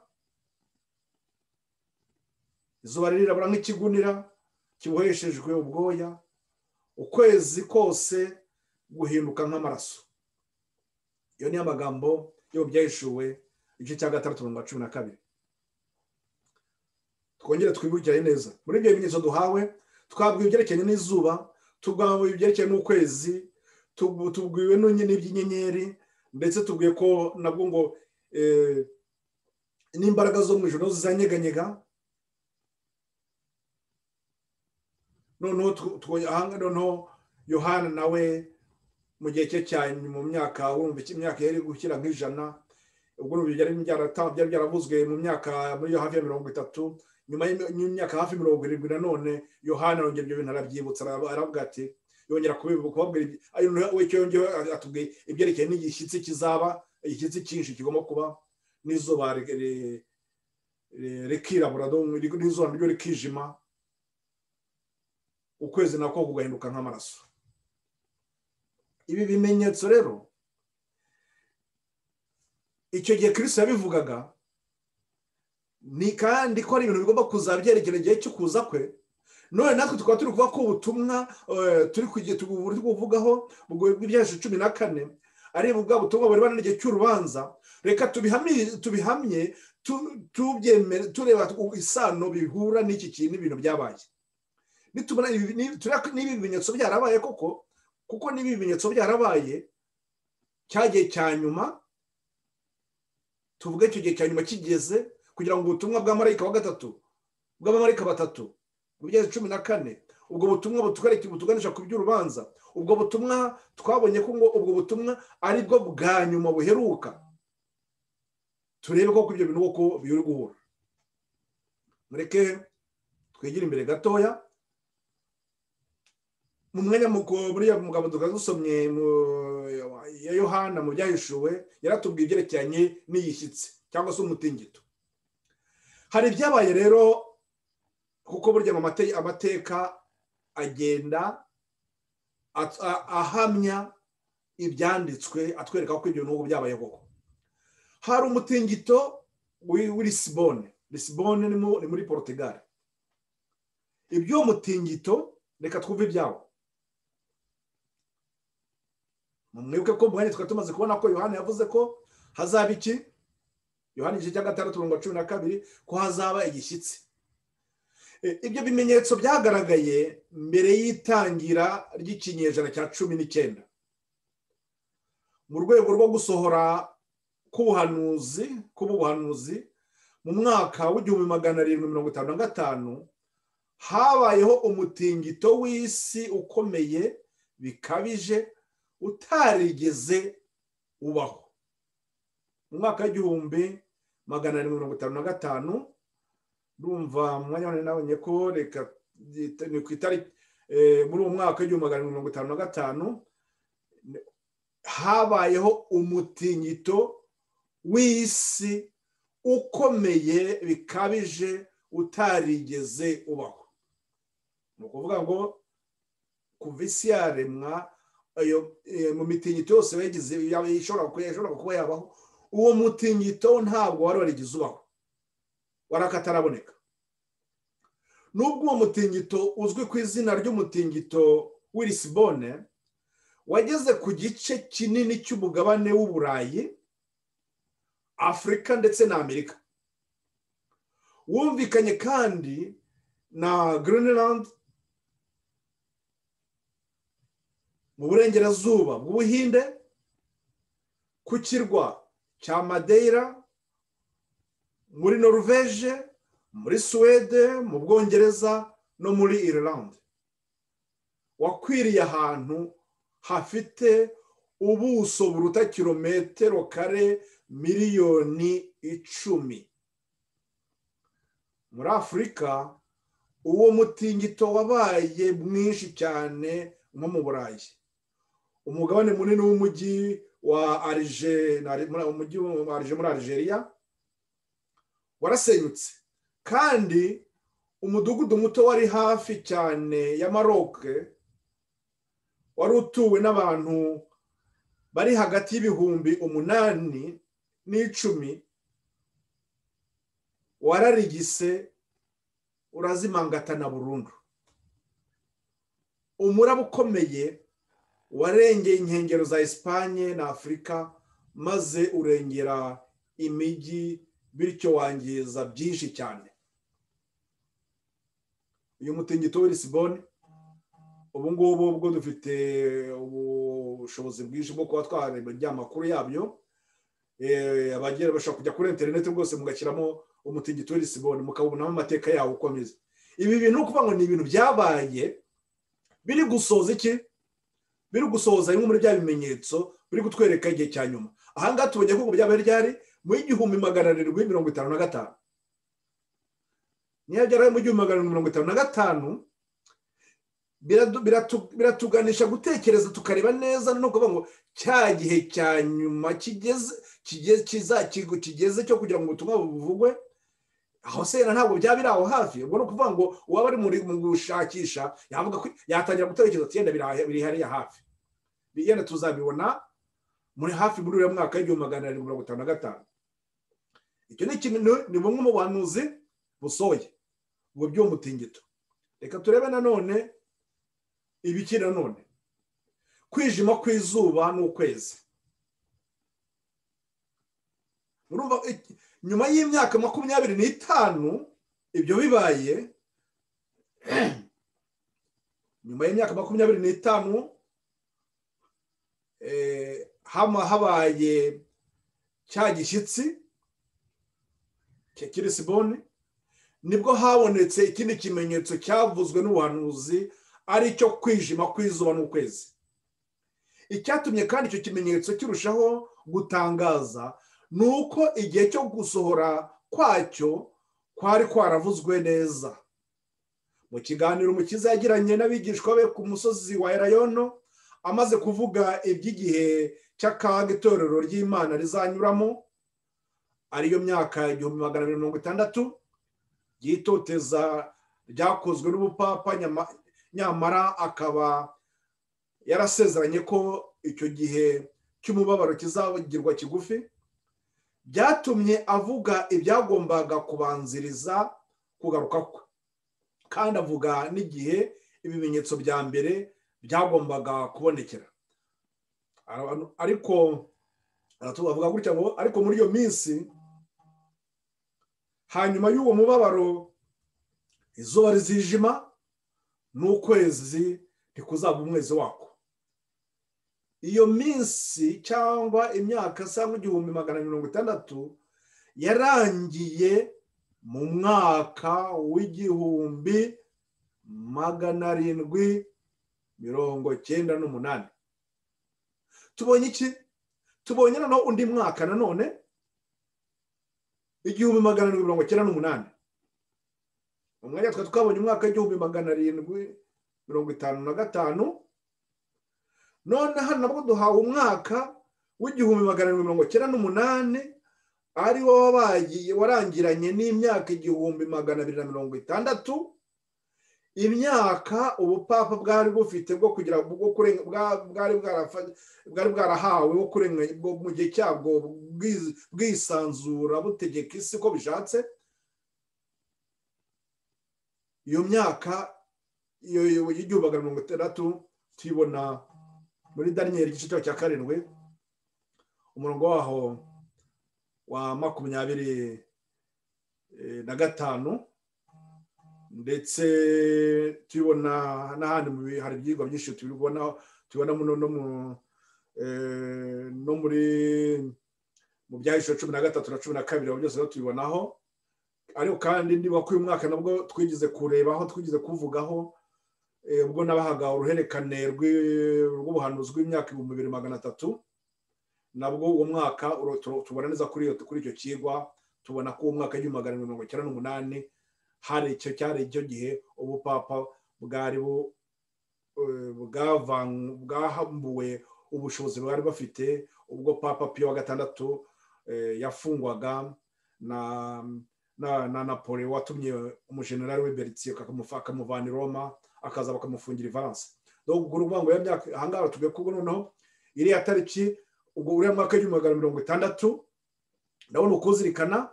S3: nk'ikigunira kiboheshejwe ubwoya, ukwezi kose guhinduka nk'amaraso. Iyo ni amagambo yo byahishuwe igice cya 6:12. Twongere twibukire neza muri ibyo bimenyetso duhawe twabwiwe ibyerekeye n'izuba, tubwiwe ibyerekeye n'ukwezi, tubwiwe n'iby'inyenyeri ndetse tubwiye ko nabwo ngo n'imbaraga zo mu ijuru zizanyeganyega. Noneho Yohana nawe mu gihe cye cyane mu myaka yari gushyira nk'ijana ubwo byari byaravuzwe mu myaka muri hafi ya 30 nyuma y'imyaka hafi 70 nanone Yohana yongera ibyo bintu arabyibutsa aravuga ati yongera kubabwira icyo yongeye atubwiye ibyerekeye n'igishyitsi kizaba, igishyitsi cyinshi kigomba kuba n'izuba rikirabura n'izuba ryo rikijima, ukwezi nako kugahinduka nk'amaraso. Ibi bimenyetso rero icyo gihe Kristo yabivugaga ni kandi ko ari ibintu bigomba kuzabyerekera igihe cyo kuza kwe. None natwe tukaba turi kuvuga ko ubutumwa turi kuvugaho mu bw'ibyahishuwe 14 ari bwa butumwa buri bana n'igihe cy'urubanza. Reka tubihamye tubyemere tureba isano bihura n'iki kintu ibintu byabaye. Nitubona n'ibi bimenyetso byarabaye kuko n'ibi bimenyetso byarabaye cyagiye cya nyuma, tuvuge icyo gihe cya nyuma kigeze kugira ngo ubutumwa bwa marayika wa gatatu bw'abamarayika batatu mu byahishuwe 14 ubwo butumwa butuganisha ku by'urubanza. Ubwo butumwa twabonye ko ngo ubwo butumwa ari bwo bwa nyuma buheruka turebe ko ibyo bintu uko biri guhura. Mureke twegire imbere gatoya mu mwanya muri ya mugabo dusomye ya Yohana mu byahishuwe yaratubwiye ibyerekeranye n'iyishyitsi cyangwa se umutingito. Hari ibyabaye rero kuko burya mu amateka agenda ahamya ibyanditswe atwereka ko ibyo n'ubu byabaye koko. Hari umutingito w'Lisbonne. Lisbonne ni muri Portugal. Ibyo mutingito reka twumve ibyawo. Mwibuke ko mwanya twari tumaze kubona ko Yohana yavuze ko hazaba iki? Yohana igice cya 6:12 ko hazaba igishyitsi. Ibyo bimenyetso byagaragaye mbere y'itangira ry'ikinyejana cya 19 mu rwego rwo gusohora k'ubuhanuzi mu mwaka w'1755 habayeho umutingito w'isi ukomeye bikabije utarigeze ubaho. Mu mwaka w'1755 ndumva mu mwanya wane nabonye ko reka ni ku itariki muri uwo mwaka w'1755 habayeho umutingito w'isi ukomeye bikabije utarigeze ubaho. Ni ukuvuga ngo kuva isi yaremwa mu mitingito yose yagize ishobora kuba yabaho, uwo mutingito ntabwo wari warigeze ubaho, warakataraboneka. Nubwo uwo mutingito uzwi ku izina ry'umutingito w'Lisbonne wageze ku gice kinini cy'umugabane w'Uburayi, Afurika ndetse na Amerika. Wumvikanye kandi na Greenland mu burengerazuba bw'Ubuhinde, ku kirwa cya Madeira muri Norvege, muri Suwede, mu Bwongereza no muri Ireland. Wakwiriye ahantu hafite ubuso buruta kilometero kare miliyoni 10. Muri Afurika uwo mutingito wabaye mwinshi cyane nko mu Burayi. Umugabane munini w'umujyi wa Alger muri Algeria warasenyutse, kandi umudugudu muto wari hafi cyane ya Maroc wari utuwe n'abantu bari hagati y'ibihumbi 8 n'10 wararigise urazimangatana burundu. Umuraba ukomeye warengeye inkengero za Espagne na Afurika maze urengera imijyi, bityo wangiza byinshi cyane. Uyu mutingito w'Lisbonne ubu ngubu ubwo dufite ubushobozi bwinshi bwo kuba twareba amakuru yabyo, abagera bashaka kujya kuri internet rwose mugashyiramo umutingito w'Lisbonne mukabonamo amateka yawo ukomeza. Ibi bintu kuvuga ngo ni ibintu byabaye biri gusoza iki? Biri gusoza bimwe muri bya bimenyetso biri gutwereka igihe cya nyuma. Aha ngaha tubonye ko byabaye ryari mu 1755. Niyo byaraye mu 1755 biratuganisha gutekereza tukareba neza no kuvuga ngo cya gihe cya nyuma kigeze cyo kugira ngo ubutumwa buvugwe. Aho se ntabwo byabira aho hafi, ubwo no kuvuga ngo uwaba ari mu gushakisha yavuga ko yatangira gutekereza ati yenda biri hariya hafi, bigenda tuzabibona muri hafi muri uyu mwaka w'1755. Icyo ni ikintu, ni bumwe mu bahanuzi busoye ubwo by'umutingito. Reka turebe nanone ibiki nanone kwijima kw'izuba n'ukwezi. Urumva nyuma y'imyaka 25 ibyo bibaye, nyuma y'imyaka 25 habaye cya gishyitsi cya Lisbonne, nibwo habonetse ikindi kimenyetso cyavuzwe n'ubuhanuzi ari cyo kwijima kw'izuba n'ukwezi. Icyatumye kandi icyo kimenyetso kirushaho gutangaza nuko igihe cyo gusohora kwacyo kwari kwaravuzwe neza. Mu kiganiro Umukiza yagiranye n'abigishwa be ku musozi wa Elayono, amaze kuvuga iby'igihe cy'akaga itorero ry'Imana rizanyuramo, ariyo myaka 1260 y'itoteza ryakozwe n'ubupapa, nyamara akaba yarasezeranye ko icyo gihe cy'umubabaro kizabagirwa kigufi, byatumye avuga ibyagombaga kubanziriza kugaruka kwe, kandi avuga n'igihe ibimenyetso bya mbere byagombaga kubonekera. Ariko aratuvuga gutya ngo ariko muri iyo minsi hanyuma y'uwo mubabaro izuba rizijima n'ukwezi ntikuzaba umwezi wako. Iyo minsi cyangwa imyaka cyangwa 1060 yarangiye mu mwaka w'1798. Tubonye iki? Tubonye no undi mwaka nanone 1798. Umwanya twabonye umwaka 1755. None hano nabwo duhawe umwaka w'1798 ari wo wabaye warangiranye n'imyaka 1260. Imyaka ubupapa bwari bufite bwo kugira bwo bwari bwarahawe wo kurenga mu gihe cyabwo bwisanzura butegeka isi ko bishatse. Iyo myaka y'1760 tubona muri Daniel igice cya 7 umurongo waho wa 25, ndetse tubona n'ahandi hari ibyigwa byinshi tubona no muri mu byahisho 13 na 12 byose tubibonaho. Ariko kandi ndiba ko uyu mwaka nabwo twigize kurebaho, twigize kuvugaho ubwo nabahaga uruherekane rw'ubuhanuzi bw'imyaka 2300. Nabwo uwo mwaka tubona neza kuri icyo kigwa, tubona ko uwo mwaka 1798 hari icyo cyari icyo gihe ubupapa bwari bwahambuwe ubushobozi bwari bafite, ubwo Papa Pio wa gatandatu yafungwaga na Napoleon watumye umujenerali we Berthier akamuvana i Roma akaza bakamufungira i Valence. Donc urumva ngo yamyaka ahangaha tugiye kubona noneho iriya tariki ubwo uriya mwaka 1760 ndabona ukuzirikana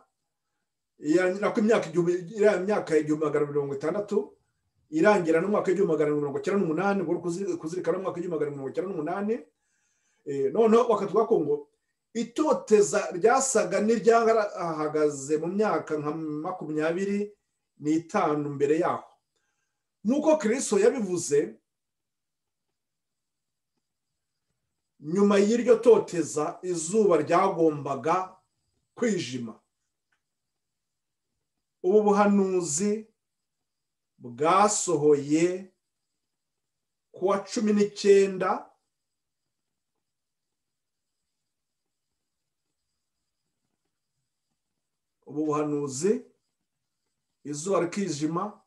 S3: nako imyaka 1760 irangira no mwaka 1798 bwo kuzirikana no mwaka 1798. Noneho bakatwa ko ngo itoteza ryasaga n'iryahagaze mu myaka nka 25 mbere yaho. Nuko Kristo yabivuze, nyuma y'iryo toteza izuba ryagombaga kwijima. Ubu buhanuzi bwasohoye kuwa 19 ubu buhanuzi izuba rikijima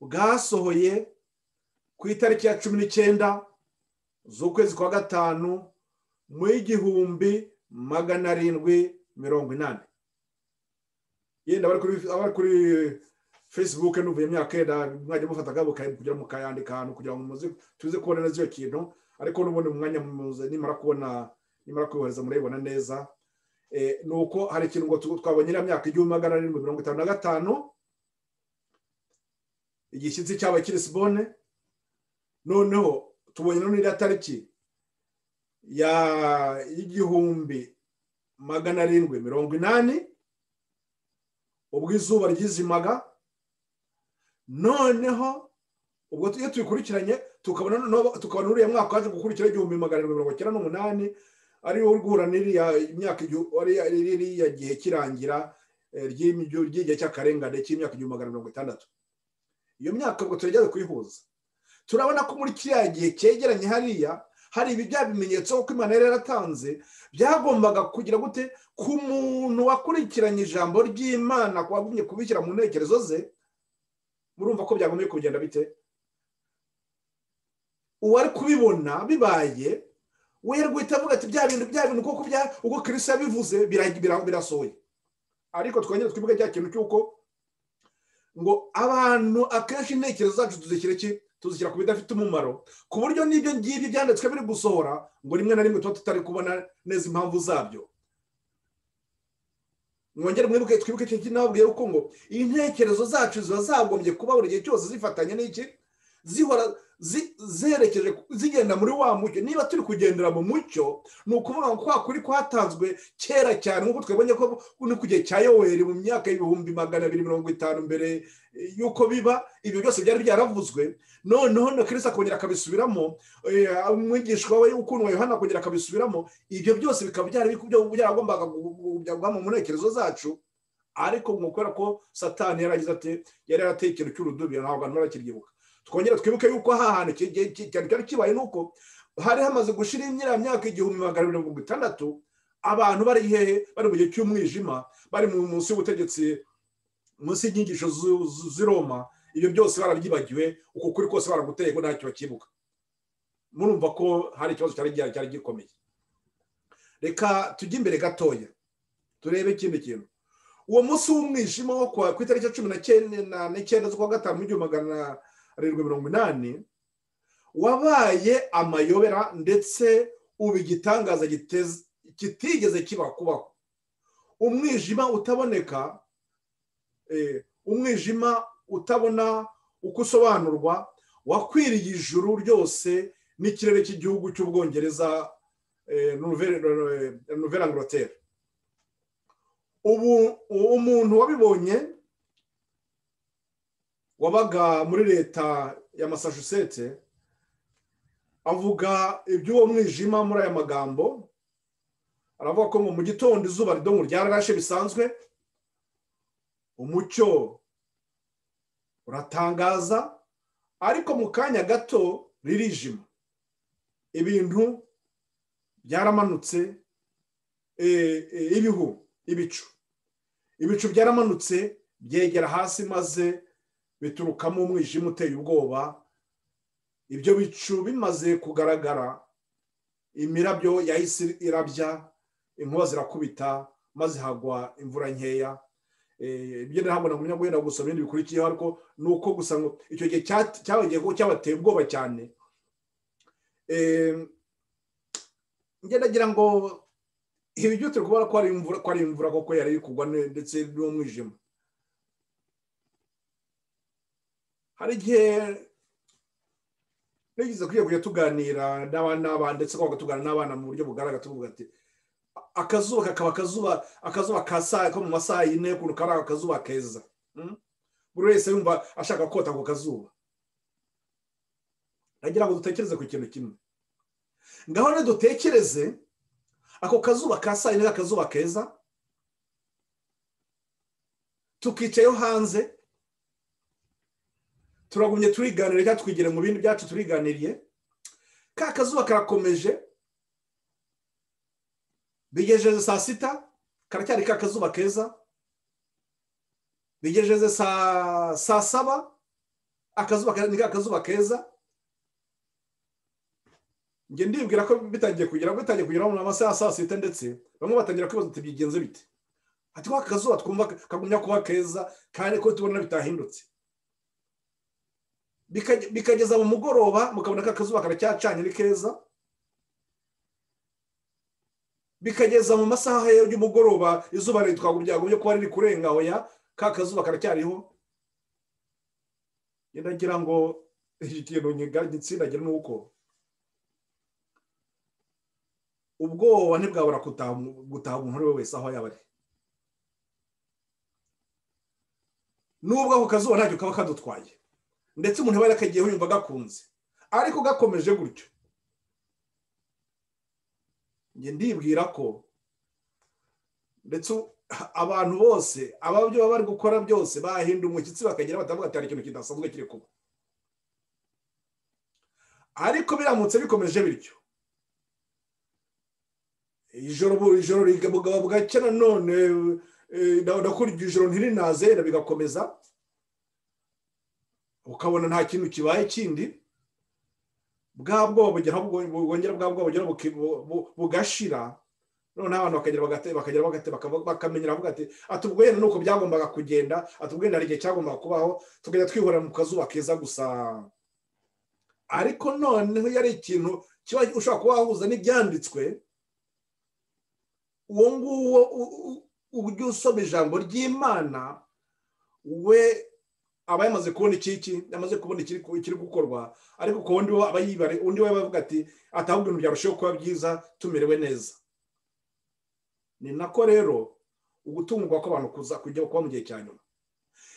S3: bwasohoye ku itariki ya 19 z'ukwezi kwa gatanu mu 1780. Yenda bari kuri Facebook n'uvuye imyaka yenda mwajya mufata gabo kugira mu kayandika hano kugira ngo muze tuze kubona neza iyo kintu, ariko n'ubundi umwanya muze nimara kwihereza murayibona neza. Nuko hari ikintu ngo twabonye iriya myaka 1755 igishyitsi cyabaye kiri Lisbonne. Noneho tubonye none iriya tariki ya 1780 ubwo izuba ryizimaga. Noneho ubwo iyo tubikurikiranye tukabona uriya mwaka waje gukurikira 1798 ari wo guhura n'iriya imyaka iriya gihe kirangira ry'igihe cy'akarengane cy'imyaka 1760. Iyo myaka ubwo turajya kuyihuza, turabona ko muri kiriya gihe cyegeranye hariya hari ibi bya bimenyetso ko Imana yari yaratanze byagombaga kugira gute ku muntu wakurikiranye ijambo ry'Imana kwagumye kubishyira mu ntekerezo ze. Murumva ko byagomye kugenda bite? Uwari kubibona bibaye we rwita avuga ati bya bintu koko uko Kristo yabivuze birasohoye. Ariko twongere twibuke cya kintu cyuko ngo abantu akenshi intekerezo zacu tuzishyira ku bidafite umumaro, ku buryo n'ibyo ngibyo byanditswe biri gusohora ngo rimwe na rimwe tuba tutari kubona neza impamvu zabyo. Mwongere mwibuke twibuke icyo kintu nababwiye uko ngo intekerezo zacu ziba zagombye kuba buri gihe cyose zifatanye n'iki, zihora zerekeje zigenda muri wa mucyo. Niba turi kugendera mu mucyo, ni ukuvuga ngo kwa kuri kwatanzwe kera cyane, nk'uko twabonye ko ni ku gihe cya Yoweri mu myaka y'ibihumbi 250 mbere y'uko biba ibyo byose byari byaravuzwe. Noneho na Kristo akongera akabisubiramo, umwigishwa we ukuntu wa Yohana akongera akabisubiramo. Ibyo byose bikaba byaragombaga kujya mu ntekerezo zacu. Ariko kubera ko Satani yaragize ate, yari yarateye ikintu cy'urudubi, ntabwo abantu barakiryibuka. Twongera twibuke yuko hahana cyari kibaye nuko hari hamaze gushira imyaka 260 abantu bari hehe, bari mu gihe cy'umwijima, bari munsi y'ubutegetsi, munsi y'inyigisho z'i Roma. Ibyo byose barabyibagiwe, uko kuri kose baraguteye ko ntacyo bakibuka. Murumva ko hari ikibazo cyari gikomeye. Reka tujye imbere gatoya turebe ikindi kintu. Uwo munsi w'umwijima wo ku itariki ya 19 z'ukwa gatanu mu 1780 wabaye amayobera, ndetse ubu igitangaza kitigeze kubaho. Umwijima utaboneka, umwijima utabona uko usobanurwa wakwiriye ijuru ryose n'ikirere cy'igihugu cy'Ubwongereza, Nouvelle-Angleterre. Ubu umuntu wabibonye wabaga muri leta ya Massachusetts avuga iby'uwo mwijima muri aya magambo. Aravuga ko mu gitondo izuba ridomo ryararashe bisanzwe, umucyo uratangaza, ariko mu kanya gato ririjima. Ibintu byaramanutse, ibicu byaramanutse byegera hasi, maze biturukamo umwijima uteye ubwoba. Ibyo bicu bimaze kugaragara, imirabyo yahise irabya, inkuba zirakubita, maze hagwa imvura nkeya. Ibyo ntabwo nagumya guhera gusoma ibindi bikurikiyeho, ariko nuko gusa ngo icyo gihe cyabagiye ko cyabateye ubwoba cyane. Ngira ngo ibi byo turi kubona ko ari imvura koko yari iri kugwa, ndetse n'umwijima. Hari igihe nigeze kujya tuganira n'abana, ndetse tuganira n'abana mu buryo bugaragara, tuvuga ati akazuba kakaba akazuba ka mu masaha 4 kuntu kari akazuba keza. Buri wese yumva ashaka kota ako kazuba. Nagira ngo dutekereze ku kintu kimwe. Ngaho ne dutekereze ako kazuba ka saa 4 akazuba keza, tukicayeho hanze, turagumye turiganira cyangwa twigire mu bindi byacu turiganiriye. Ka kazuba karakomeje, bigejeje saa 6 karacyari ka kazuba keza, bigejeje saa 7 akazuba ni ka kazuba keza. Nge ndibwira ko bitangiye kugira mu amasaha saa 6, ndetse bamwe batangira kwibaza ati bigenze bite, ati kwa kazuba twumva kagumya kuba keza kandi ko tubona bitahindutse. Bikageza mu mugoroba mukabona ka kazuba karacyacanye ni keza, bikageza mu masaha y'umugoroba izuba ryagumye kuba riri kurenga aho ya ka kazuba karacyariho. Ndagira ngo iki kintu gitsindagira nuko ubwoba ntibwabura gutaha umuntu wese aho yaba ari. Nubwo ako kazuba ntacyo kaba kadutwaye, ndetse umuntu aba yakagiyeho yumva gakunze, ariko gakomeje gutyo, nge ndibwira ko ndetse abantu bose ababyo baba bari gukora byose bahinda umushyitsi bakagira batavuga ati hari ikintu kidasanzwe kiri kuba. Ariko biramutse bikomeje bityo, ijoro rigabugaba bwacya nanone ndakora ijoro ntirinaze bigakomeza ukabona nta kintu kibaye kindi bwa bwoba bwongera bwa bwoba bugashira none abantu bakagera bakamenyera avuga ati atubwene nuko byagombaga kugenda atubwene hari igihe cyagombaga kubaho tugenda twihorera mu kazuba keza gusa ariko noneho yari ikintu kiba ushobora kuba wahuza n'ibyanditswe uwo nguwo uburyo usoma ijambo ry'Imana we aba yamaze kubona yamaze kubona ikiri gukorwa ariko ku wundi aba yibare undi we bavuga ati atahubwo ibintu byarushaho kuba byiza tumerewe neza. Ni nako rero ugutungwa kw'abantu kujya kuba mu gihe cya nyuma.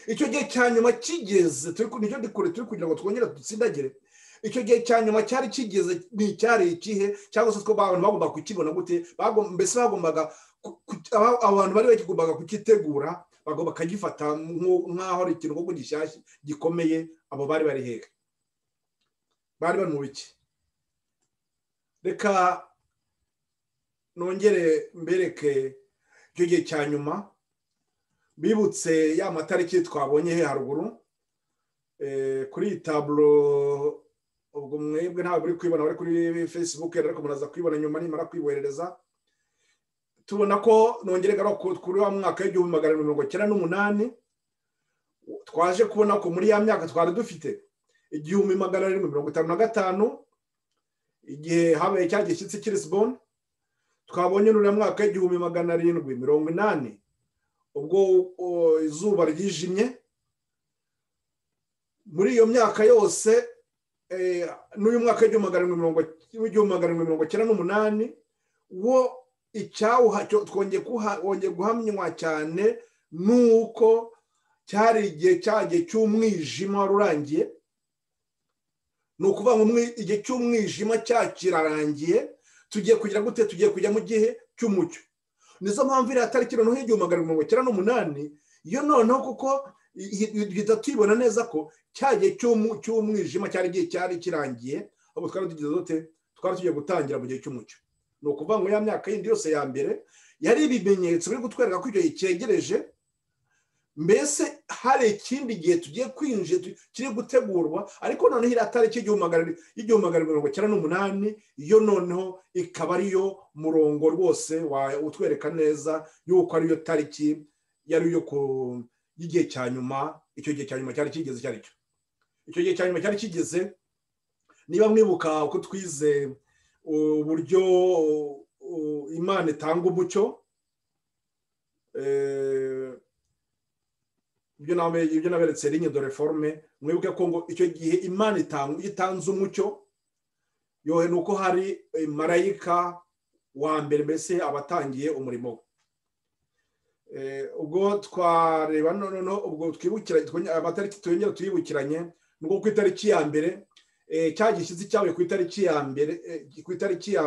S3: Icyo gihe cya nyuma kigeze nicyo dukore turi kugira ngo twongere dutsindagire. Icyo gihe cya nyuma cyari kigeze ni cyari ikihe cyangwa se ko abantu bagomba kukibona gute mbese bagombaga abantu bari bakigombaga kukitegura bagomba kagifata nk'aho ari ikintu koko gishyashya gikomeye. Abo bari hehe? Bari mu biki? Reka nongere mbereke icyo gihe cya nyuma bibutse ya matariki twabonye he haruguru kuri taburo. Ubwo mwebwe ntabwo uri kwibona bari kuri Facebook ariko munaza kwibona nyuma nimara kwiboherereza. Tubona ko nongere garuka kuri wa mwaka w'1998 twaje kubona ko muri ya myaka twari dufite 1755 igihe habaye cya gishyitsi cy'i Lisbon. Twabonye n'uriya mwaka w'1780 ubwo izuba ryijimye. Muri iyo myaka yose n'uyu mwaka w'1798 wo icyaha twongeye guhamywa cyane nuko cyari igihe cy'umwijima rurangiye. Ni ukuvuga ngo igihe cy'umwijima cyakirarangiye tugiye kugira gute? Tugiye kujya mu gihe cy'umucyo. Nizo mpamvu iriya tariki noneho 1798 iyo noneho kuko duhita tubibona neza ko cyagiye cy'umwijima cyari igihe cyari kirangiye ahubwo twari tugeze dute? Twari tugiye gutangira mu gihe cy'umucyo. Ni ukuvuga ngo ya myaka yindi yose ya mbere yari ibimenyetso biri gutwereka ko icyo gihe cyegereje. Mbese hari ikindi gihe tugiye kwinjira kiri gutegurwa ariko noneho iriya tariki y'1798 iyo noneho ikaba ariyo murongo rwose utwereka neza yuko ariyo tariki yari yo y'igihe cya nyuma. Icyo gihe cya nyuma cyari kigeze cyari cyo. Icyo gihe cya nyuma cyari kigeze niba mwibuka uko twize uburyo Imana itanga umucyo ibyo naberetse ligne de réforme. Mwibuke ko ngo icyo gihe Imana itanze umucyo yohe nuko hari marayika wa mbere mbese abatangiye umurimo. Ubwo twareba noneho ubwo twibukiranye amatariki twongera tuyibukiranye nuko ku itariki ya mbere cya gishyitsi cyawe ku itariki ya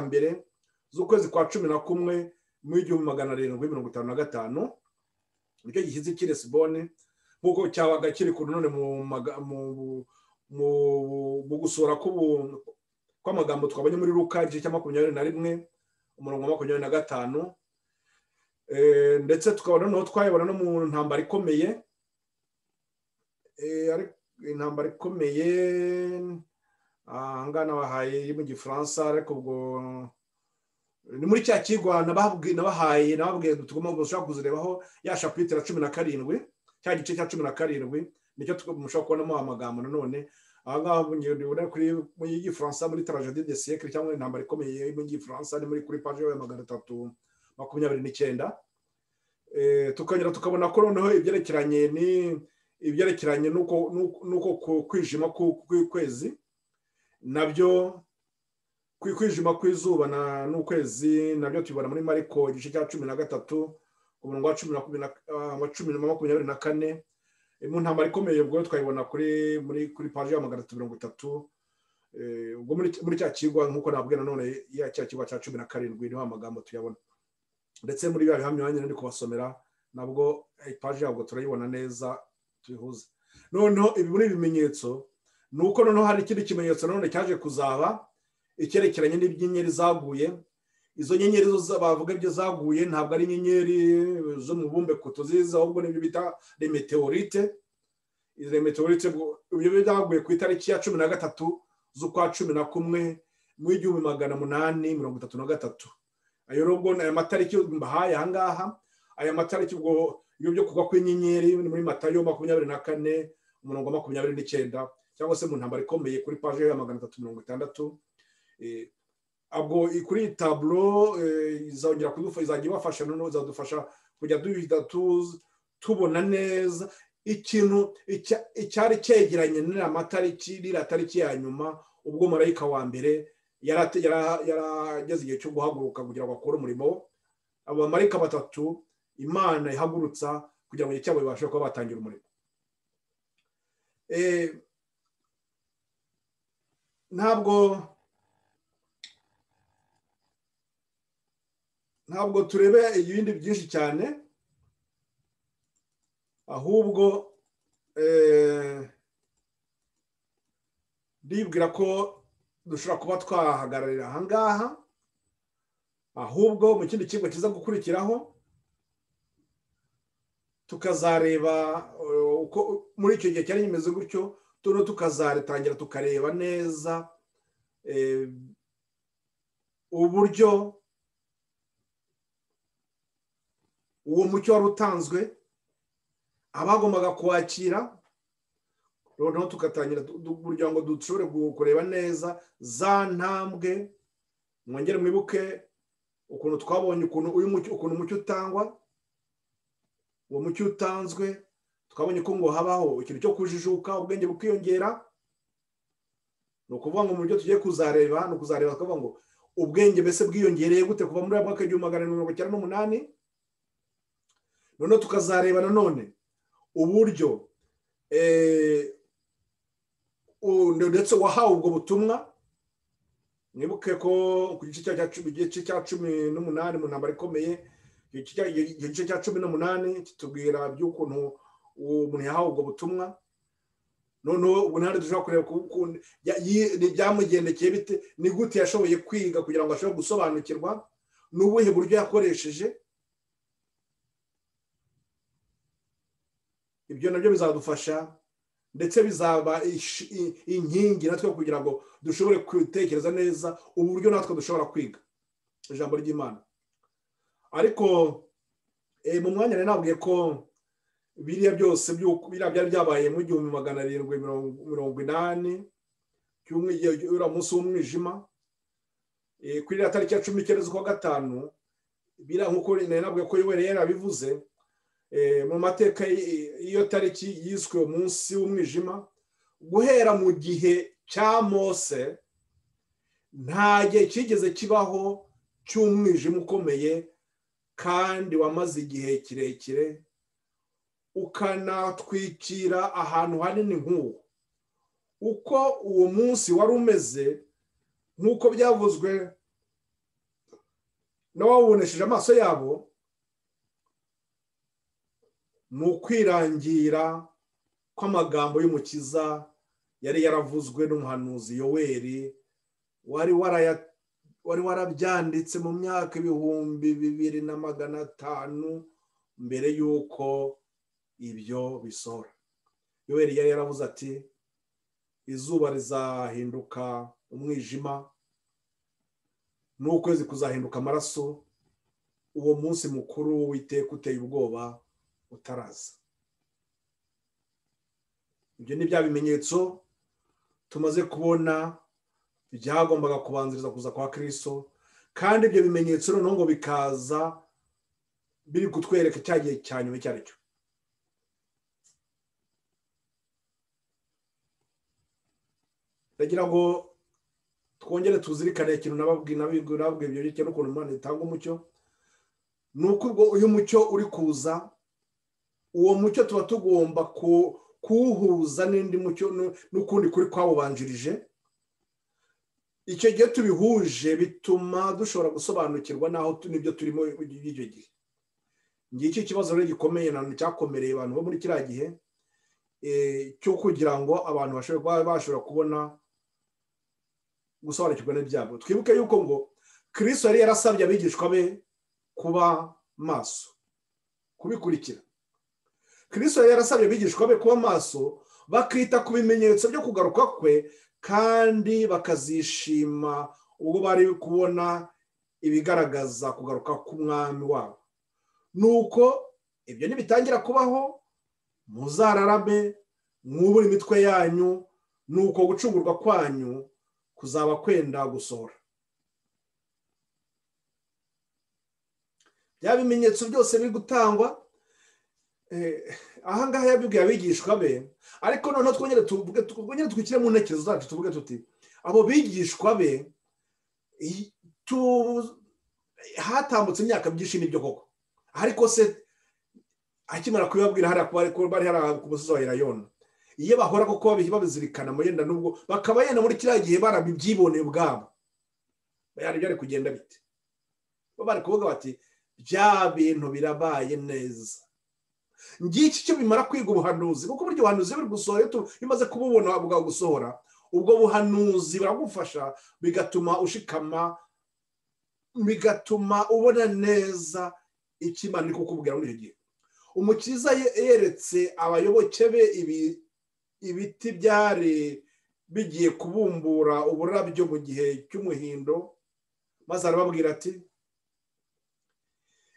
S3: mbere z'ukwezi kwa 11 mu 1755 nicyo gishyitsi cy'i Lisbon nk'uko cyabaga kiri ku none mu gusura kw'amagambo twabonye muri Luka igice cya 21 umurongo wa 25. Ndetse tukabona noneho twayibona no mu ntambara ikomeye intambara ikomeye angana bahaye mu Gifaransa ariko ubwo ni muri cya kigwa nababwiye tugomba gushaka kuzirebaho ya chapitre 17 cya gice cya 17 nicyo mushaka kubonamo amagambo nanone aha ngaha kuri mu Gifaransa muri tragédie des siècles cyangwa intambara ikomeye mu Gifaransa ni muri kuri page ya 329. Tukongera tukabona ko noneho ibyerekeranye nuko kwijima kw'ukwezi nabyo kwijima kw'izuba n'ukwezi nabyo tubibona muri Mariko igice cya 13 umurongo wa 10 mu ntambara ikomeye ubwo twayibona kuri page ya 330. Ubwo muri cya kigwa nk'uko nababwira none ya cya kigwa cya 17 niho amagambo tuyabona. Ndetse muri biba bihamye wanjye ndi kubasomera nabwo page yabwo turayibona neza tubihuze. Noneho ibi muri ibimenyetso nuko noneho hari ikindi kimenyetso none cyaje kuzaba icyerekeranye n'ibyinyenyeri zaguye. izo nyenyeri zo bavuga ibyo zaguye ntabwo ari inyenyeri zo mu bumbe ko tuzizi ahubwo n'ibyo bita les météorites. Izo meteorite ibyo byaguye ku itariki ya 13 z'ukwa 11 mu 1833. Ayo robwo aya matariki mbahaye ahangaha, aya matariki ubwo ibyo byo kugwa kw'inyenyeri muri Matayo 24 umurongo 29 cyangwa se mu ntambara ikomeye kuri page ya 360. Abwo kuri tableau izongera kudufasha ibafasha none zadufasha kujya duhita tubona neza ikintu icyari cyegeranye n'aya matariki rira tariki ya nyuma ubwo marayika wa mbere yarageze igihe cyo guhaguruka kugira ngo akore umurimo. Abo bamarayika batatu Imana ihagurutsa kugira ngo icyabo bibashe kuba batangira umurimo. Ntabwo turebe ibindi byinshi cyane, ahubwo ndibwira ko dushobora kuba twahagararira ahangaha, ahubwo mu kindi kigo kiza gukurikiraho tukazareba uko muri icyo gihe cyari kimeze gutyo, tukazatangira tukareba neza uburyo uwo mucyo wari utanzwe abagombaga kwakira, noneho tugatangira kugira ngo dushobore kureba neza za ntambwe. Mwongere mwibuke ukuntu twabonye ukuntu umucyo utangwa, uwo mucyo utanzwe twabonye ko ngo habaho ikintu cyo kujijuka, ubwenge bukiyongera. No kuvuga ngo mu buryo tugiye kuzareba tukavuga ngo ubwenge mbese bwiyongereye gute kuva muri mwaka 1998. Noneho tukazareba nanone uburyo ndetse wahawe ubwo butumwa. Mwibuke ko ku gice cya 18 mu ntambara ikomeye, igice cya 18 kitubwira by'ukuntu umuntu yahawe ubwo butumwa. Noneho ubwo ntari dushobora kureba byamugendekeye bite, ni gute yashoboye kwiga kugira ngo ashobore gusobanukirwa, n'ubuhe buryo yakoresheje. Ibyo nabyo bizadufasha ndetse bizaba inkingi natwe kugira ngo dushobore kwitekereza neza uburyo natwe dushobora kwiga ijambo ry'Imana. Ariko mu mwanya nabwiye ko biriya byose byari byabaye mu 1780 cy'umwijima, munsi w'umwijima, kuri ya tariki ya 19 z'ukwa gatanu. Bira nkuko nabwiye ko Yoweri yarabivuze mu mateka iyo tariki yiswe umunsi w'umwijima. Guhera mu gihe cya Mose nta gihe kigeze kibaho cy'umwijima ukomeye kandi wamaze igihe kirekire ukanatwikira ahantu hanini nk'uwo. Uko uwo munsi wari umeze nk'uko byavuzwe n'ababonesheje amaso yabo, ni ukwirangira kw'amagambo y'umukiza yari yaravuzwe n'umuhanuzi Yoweri wari warabyanditse mu myaka 2500 mbere y'uko ibyo bisohora. Yoweri yari yaravuze ati izuba rizahinduka umwijima n'ukwezi kuzahinduka amaraso, uwo munsi mukuru w'Uwiteka uteye ubwoba utaraza. Ibyo ni bya bimenyetso tumaze kubona byagombaga kubanziriza kuza kwa Kristo, kandi ibyo bimenyetso noneho ngo bikaza biri kutwereka cyagiye cyanyuma cyari cyo. Ndagira ngo twongere tuzirikane ikintu nababwiye ibyo cyo n'ukuntu Imana itanga umucyo. Nuko uyu mucyo uri kuza, uwo mucyo tuba tugomba kuwuhuza n'indi mucyo n'ukundi kuri kwawubanjirije. Icyo gihe tubihuje bituma dushobora gusobanukirwa naho n'ibyo turimo icyo gihe. Ngiki ikibazo rero gikomeye cyakomereye abantu bo muri kiriya gihe, cyo kugira ngo abantu bashobora kubona gusobanukirwa n'ibyabo. Twibuke yuko ngo Kristo yari yarasabye abigishwa be kuba maso, kubikurikira. Kristo yari yarasabye abigishwa be kuba maso, bakita ku bimenyetso byo kugaruka kwe, kandi bakazishima ubwo bari kubona ibigaragaza kugaruka k'umwami wabo. Nuko ibyo nibitangira kubaho, muzararame, mwubure imitwe yanyu, nuko gucungurwa kwanyu kuzaba kwenda gusohora. Bya bimenyetso byose biri gutangwa, ahangaha yabibwiye abigishwa be, ariko noneho twongere twikire mu ntekerezo zacu tuvuge tuti abo bigishwa be hatambutse imyaka byinshi n'ibyo koko, ariko se akimara kubibabwira hariya bari hari ku musozi wa Elayono, iyo bahora koko babizirikana mu yenda nubwo bakaba yenda muri kiriya gihe barabibyiboneye ubwabo, byari kugenda bite? Bari kuvuga bati bya bintu birabaye neza. Ngiki cyo bimara kwiga ubuhanuzi, kuko buryo ubuhanuzi buri gusohora, bimaze kububona bwa gusohora, ubwo buhanuzi buragufasha, bigatuma ushikama, bigatuma ubona neza icyo Imana iri kukubwira muri icyo gihe. Umukiza yeretse abayoboke be ibiti byari bigiye kubumbura uburabyo mu gihe cy'umuhindo, maze arababwira ati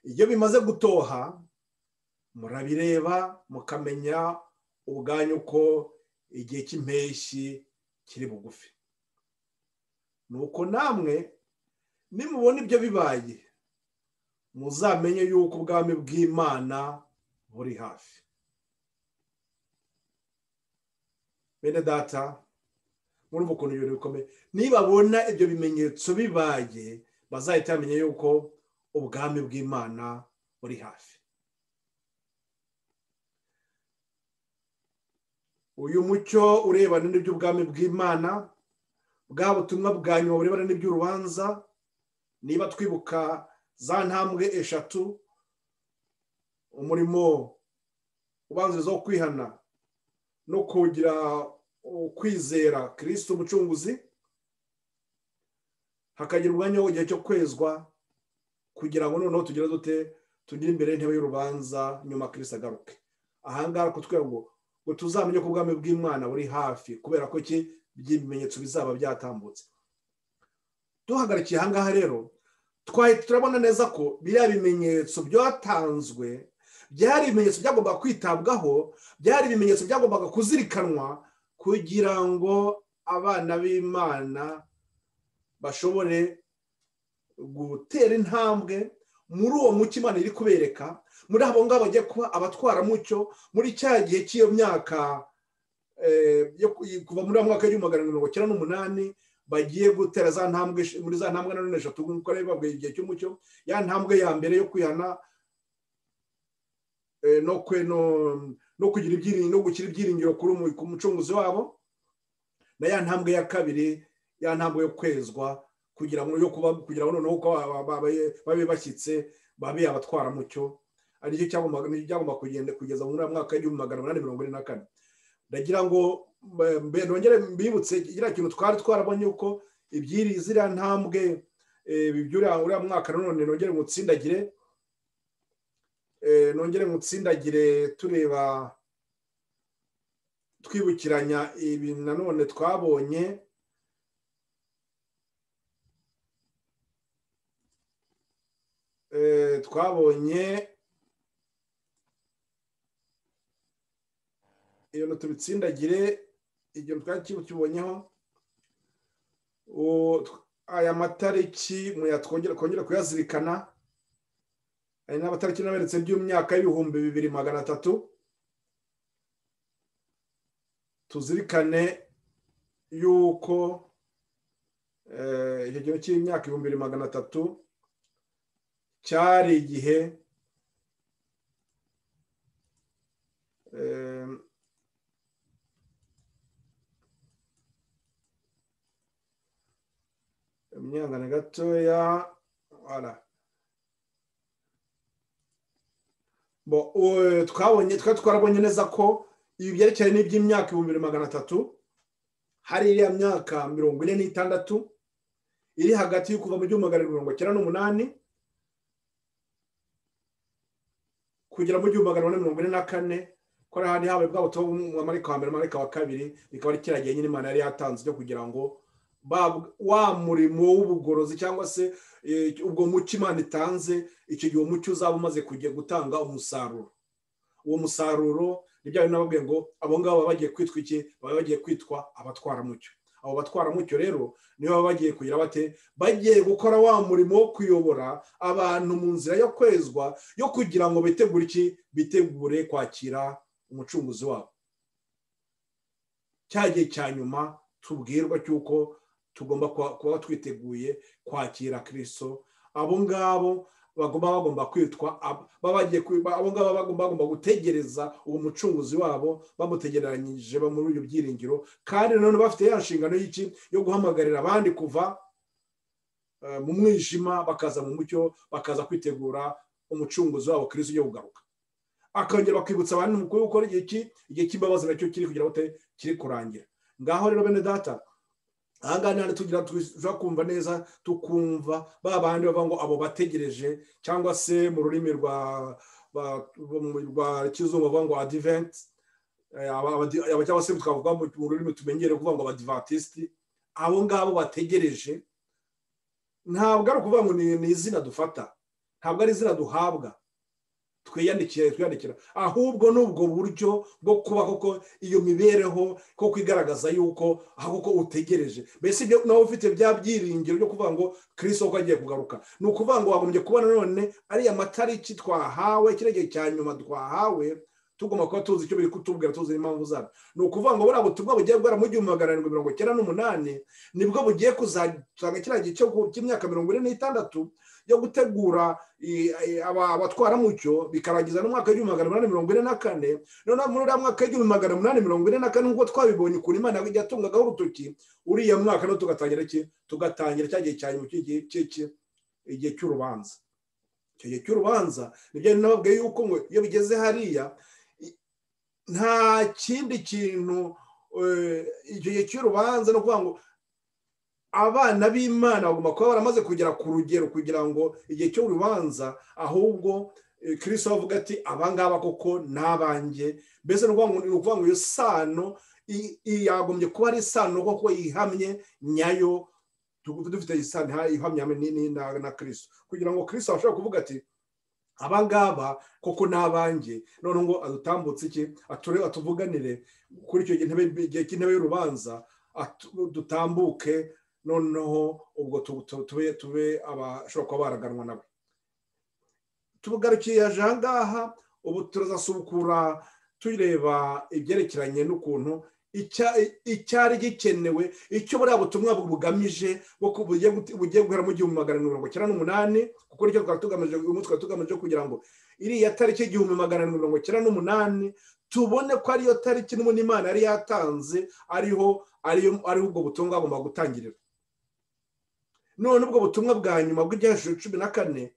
S3: iyo bimaze gutoha murabireba mukamenya ubwanyu ko igihe cy'impeshyi kiri bugufi. Nuko namwe nimubona ibyo bibaye, muzamenye yuko ubwami bw'Imana buri hafi. Bene data, murumva ukuntu ibintu bikomeye. Nibabona ibyo bimenyetso bibaye, bazahita bamenya yuko ubwami bw'Imana buri hafi. Uyu mucyo urebana n'iby'ubwami bw'Imana, bwa butumwa bwa nyuma burebana n'iby'urubanza, niba twibuka za ntambwe eshatu, umurimo ubanziriza wo kwihana no kugira kwizera Kristo umucunguzi, hakagira umwanya w'igihe cyo kwezwa, kugira ngo noneho tugire dute, tugire imbere y'intebe y'urubanza nyuma Kristo agaruke. Ahangaha kutwera ngo tuzamenye ko ubwami bw'Imana buri hafi, kubera ko by'ibimenyetso bizaba byatambutse. Duhagarikiye ahangaha rero, turabona neza ko biriya bimenyetso byatanzwe byari ibimenyetso byagombaga kwitabwaho, byari ibimenyetso byagombaga kuzirikanwa, kugira ngo abana b'Imana bashobore gutera intambwe muri uwo mucyo Imana iri kubereka, muri abo ngabo bagiye kuba abatwaramucyo muri cya gihe cy'iyo myaka kuva muri mwaka w'1998 bagiye gutera za ntambwe, muri za ntambwe na none eshatu nk'uko ari babwiye igihe cy'umucyo. Ya ntambwe ya mbere yo kwihana no kugira ibyiringiro, no gukira ibyiringiro ku mucunguzi wabo, na ya ntambwe ya kabiri, ya ntambwe yo kwezwa, kugira ngo noneho uko babe bashyitse babe abatwaramucyo, ari cyo cyagomba kugenda kugeza muri mwaka w'1844. Ndagira ngo nongere mbibutse gira kintu twari twarabonye uko ibyiri ziriya ntambwe uriya mwaka none nongere mutsindagire tureba twibukiranya ibi nanone twabonye. Iyo tubitsindagire igihe twari kibonyeho aya matariki kongera kuyazirikana, ari n'amatariki naberetse by'umyaka y'2300. Tuzirikane yuko icyo gihe cy'imyaka 2300 cyari igihe imyangane gatoya twarabonye neza ko ibi byerekeye n'iby'imyaka 2300 hari iriya myaka 46, iri hagati yo kuva mu 1898 kugera mu 1844 ko hari habaye bwa butumwa Marika wa mbere Marika wa kabiri bikaba ari kiragiye nyine Imana yari yatanze cyo kugira ngo wa murimo w'ubugorozi cyangwa se ubwo mucyo Imana itanze icyo gihe umucyo uzaba umaze kujya gutanga umusaruro. Uwo musaruro nibyo nababwiye ngo abo ngabo bagiye kwitwa iki, bagiye kwitwa abatwara mucyo. Abo batwara mucyo rero niyo bagiye kugira bate, bagiye gukora wa murimo wo kuyobora abantu mu nzira yo kwezwa, yo kugira ngo bitegure iki, bitegure kwakira umucunguzi wabo. Cyagiye cya nyuma tubwirwa cyuko tugomba kuba twiteguye kwakira Kristo. Abo ngabo bagomba kwitwa abo ngabo bagomba gutegereza uwo mucunguzi wabo, bamutegeranyije muri ibyo byiringiro, kandi none bafite ya nshingano y'iki, yo guhamagarira abandi kuva mu mwijima bakaza mu mucyo, bakaza kwitegura umucunguzi wabo Kristo yo kugaruka. Akongera bakibutsa abantu mu gukora igihe cy'imbabazi nacyo kiri kugira ngo kiri kurangira. Ngaho rero bene data, ahangana tugira kumva neza, tukumva babandi bavuga ngo abo bategereje, cyangwa se mu rurimi rwa kizungu bavuga ngo advent, cyangwa se twavuga mu rurimi tumenyere kuvuga ngo abadventiste. Abo ngabo bategereje ntabwo ari ukuvuga ngo ni izina dufata, ntabwo ari izina duhabwa twiyandikira, ahubwo n'ubwo buryo bwo kuba koko iyo mibereho ko kwigaragaza yuko ahubwo utegereje. Mbese ibyo nawe ufite bya byiringiro byo kuvuga ngo Kristo ko agiye kugaruka, ni ukuvuga ngo wagombye kubona none ariya matariki twahawe, kirege cya nyuma twahawe, tugomba kuba tuzi icyo biri kutubwira, tuzi impamvu zabyo. Ni ukuvuga ngo buriya butumwa bugiye bwara mu 1798 nibwo bugiye kuzatanga kiriya gihe cy'imyaka 46 yo gutegura abatwara mucyo, bikarangiza n'umwaka w'1844. None muri uriya mwaka w'1844 nk'uko twabibonye kuri Imana yatungagaho urutoki, uriya mwaka no tugatangira cyagiye cyane mu igihe cy'urubanza. Icyo gihe cy'urubanza nibyo nababwiye yuko ngo iyo bigeze hariya nta kindi kintu, icyo gihe cy'urubanza no kuvuga ngo abana b'Imana bagomba kuba baramaze kugera ku rugero kugira ngo igihe cy'urubanza, ahubwo Kristo avuga ati abangaba koko nabanjye. Mbese ni ukuvuga ngo iyo sano yagombye kuba ari isano koko yihamye nyayo, dufite isano ihamye na Kristo, kugira ngo Kristo ashobora kuvuga ati abangaba koko nabanjye, none ngo adutambutse iki, atuvuganire kuri icyo gihe cy'intebe y'urubanza, dutambuke noneho ubwo tube abashobora kuba baraganwa nawe. Tugarukiye aha ngaha, ubu turazasubukura tureba ibyerekeranye n'ukuntu icyari gikenewe, icyo buriya butumwa bugamije bugiye guhera mu 1898, kuko nicyo twari tugamije uyu munsi, twari tugamije kugira ngo iriya tariki 1898 tubone ko ariyo tariki n'ubundi Imana yari yatanze, ariho ubwo butumwa agomba gutangirira. None ubwo butumwa bwa nyuma bw'ibyahishwe 14,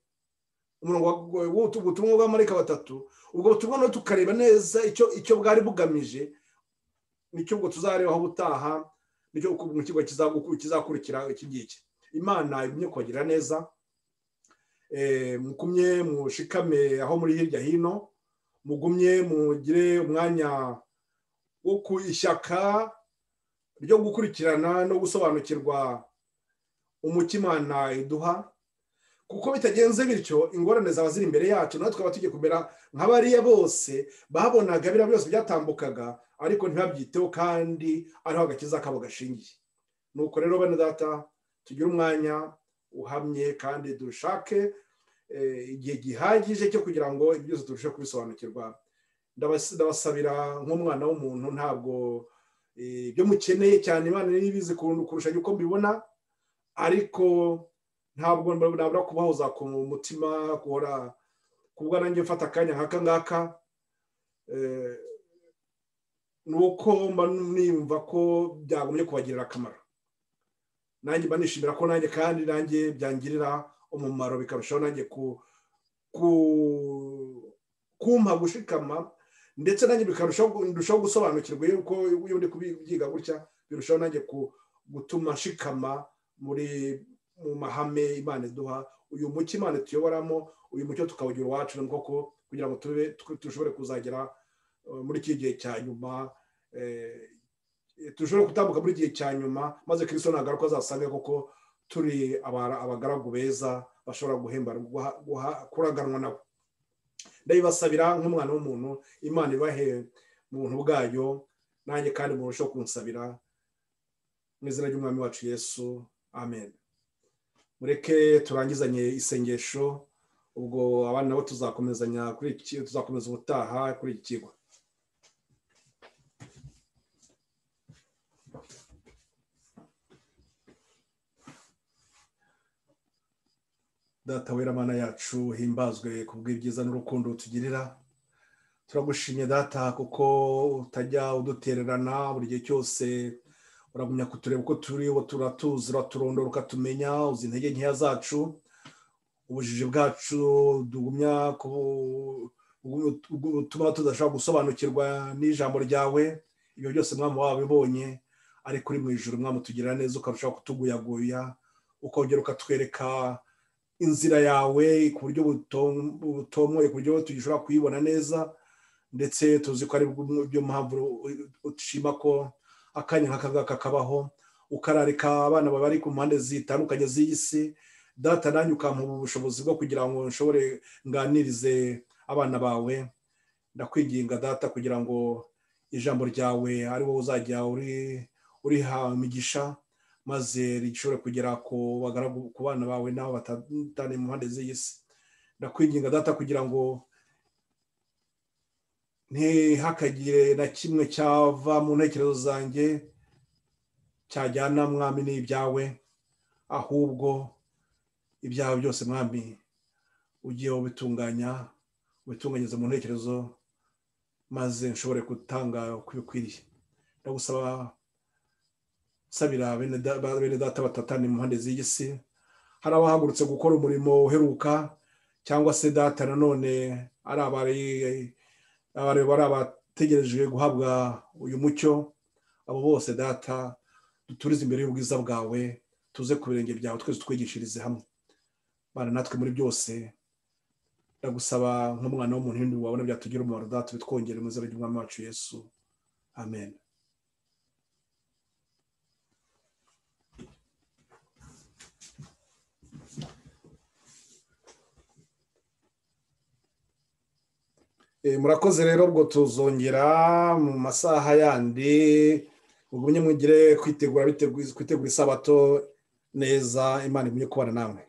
S3: umurongo w'ubutumwa bwa Marika batatu, ubwo butumwa no tukareba neza icyo bwari bugamije, nicyo ubwo tuzarebaho ubutaha, nicyo mu kigo kizakurikira iki ngiki. Imana igumye kubagira neza, mukumye mushikame aho muri hirya hino, mugumye mugire umwanya wo ku ishyaka ryo gukurikirana no gusobanukirwa umucyo Imana iduha, kuko bitagenze bityo ingorane zaba ziri imbere yacu, natwe twaba tugiye kumera nk'abariya bose babonaga biriya byose byatambukaga ariko ntibabyiteho, kandi ariho agakiza kabo gashingiye. Nuko rero bene data, tugire umwanya uhamye kandi dushake igihe gihagije cyo kugira ngo ibyo byose turusheho kubisobanukirwa. Ndabasabira nk'umwana w'umuntu, ntabwo ibyo mukeneye cyane Imana nibizi kurusha uko mbibona, ariko ntabwo nabura kubahoza ku mutima, guhora kubwa nanjye mfata akanya nk'aka ngaka, nuko mba nimva ko byagumye kubagirira akamaro. Nanjye mba nishimira ko nanjye kandi nanjye byangirira umumaro, bikarushaho nanjye kumpa gushikama, ndetse nanjye bikarushaho gusobanukirwa yuko iyo ndi kubyiga gutya, birushaho nanjye gutuma nshikama muri mu mahame Imana iduha, uyu mucyo Imana tuyoboramo, uyu mucyo tukawugira uwacu koko, kugira ngo dushobore kuzagera muri iki gihe cya nyuma, dushobore gutambuka muri iki gihe cya nyuma, maze Kristo nagaruka azasange koko turi abagaragu beza bashobora kuraganwa nawe. Ndabibasabira nk'umwana w'umuntu, Imana ibahe mu buntu bwayo, nanjye kandi murusheho kunsabira mu izina ry'umwami wacu Yesu, amen. Mureke turangizanye isengesho, ubwo abana nabo tuzakomezanya tuzakomeza ubutaha kuri iki kigo. Data wera Mana yacu, himbazwe kubw'ibyiza n'urukundo tugirira. Turagushimye Data kuko utajya udutererana, buri gihe cyose uragumya kutureba uko turi, turatuzi, uraturondora ukatumenya, uzi intege nkeya zacu, ubujiji bwacu dugumya gutuma tudashobora gusobanukirwa n'ijambo ryawe. Ibyo byose Mwami wabibonye, ariko uri mu ijuru Mwami utugirira neza, ukarushaho kutuguyaguya, ukongera ukatwereka inzira yawe ku buryo butomoye, ku buryo tugishobora kuyibona neza, ndetse tuzi ko ari byo mpamvu ushima ko akanya nk'aka kabaho, ukararika abana bari ku mpande zitandukanye z'iyi si. Data nanjye ukampa ubushobozi bwo kugira ngo nshobore nganirize abana bawe. Ndakwinginga Data kugira ngo ijambo ryawe ari wowe uzajya uriha imigisha, maze rishobore kugera ku bana bawe n'abo batandukanye mu mpande z'iyi si. Ndakwinginga Data kugira ngo ntihakagire na kimwe cyava mu ntekerezo zanjye cyajyana Mwami n'ibyawe, ahubwo ibyawe byose Mwami ugiye ubitunganyiriza mu ntekerezo, maze nshobore gutanga uko bikwiriye. Ndagusaba sabira bene Data batatanye mu mpande z'iyi si, hari abahagurutse gukora umurimo uheruka, cyangwa se Data nanone ari abategereje guhabwa uyu mucyo. Abo bose Data duturize imbere y'ubwiza bwawe, tuze ku birenge byawe, twese twigishirize hamwe. Bana natwe muri byose, ndagusaba nk'umwana w'umuntu ibindi wabona byatugira umumaro Data, bitwongere mu izina ry'umwami wacu Yesu, amen. Murakoze rero, ubwo tuzongera mu masaha yandi. Ubwo mugire kwitegura isabato neza. Imana igumye kubana namwe.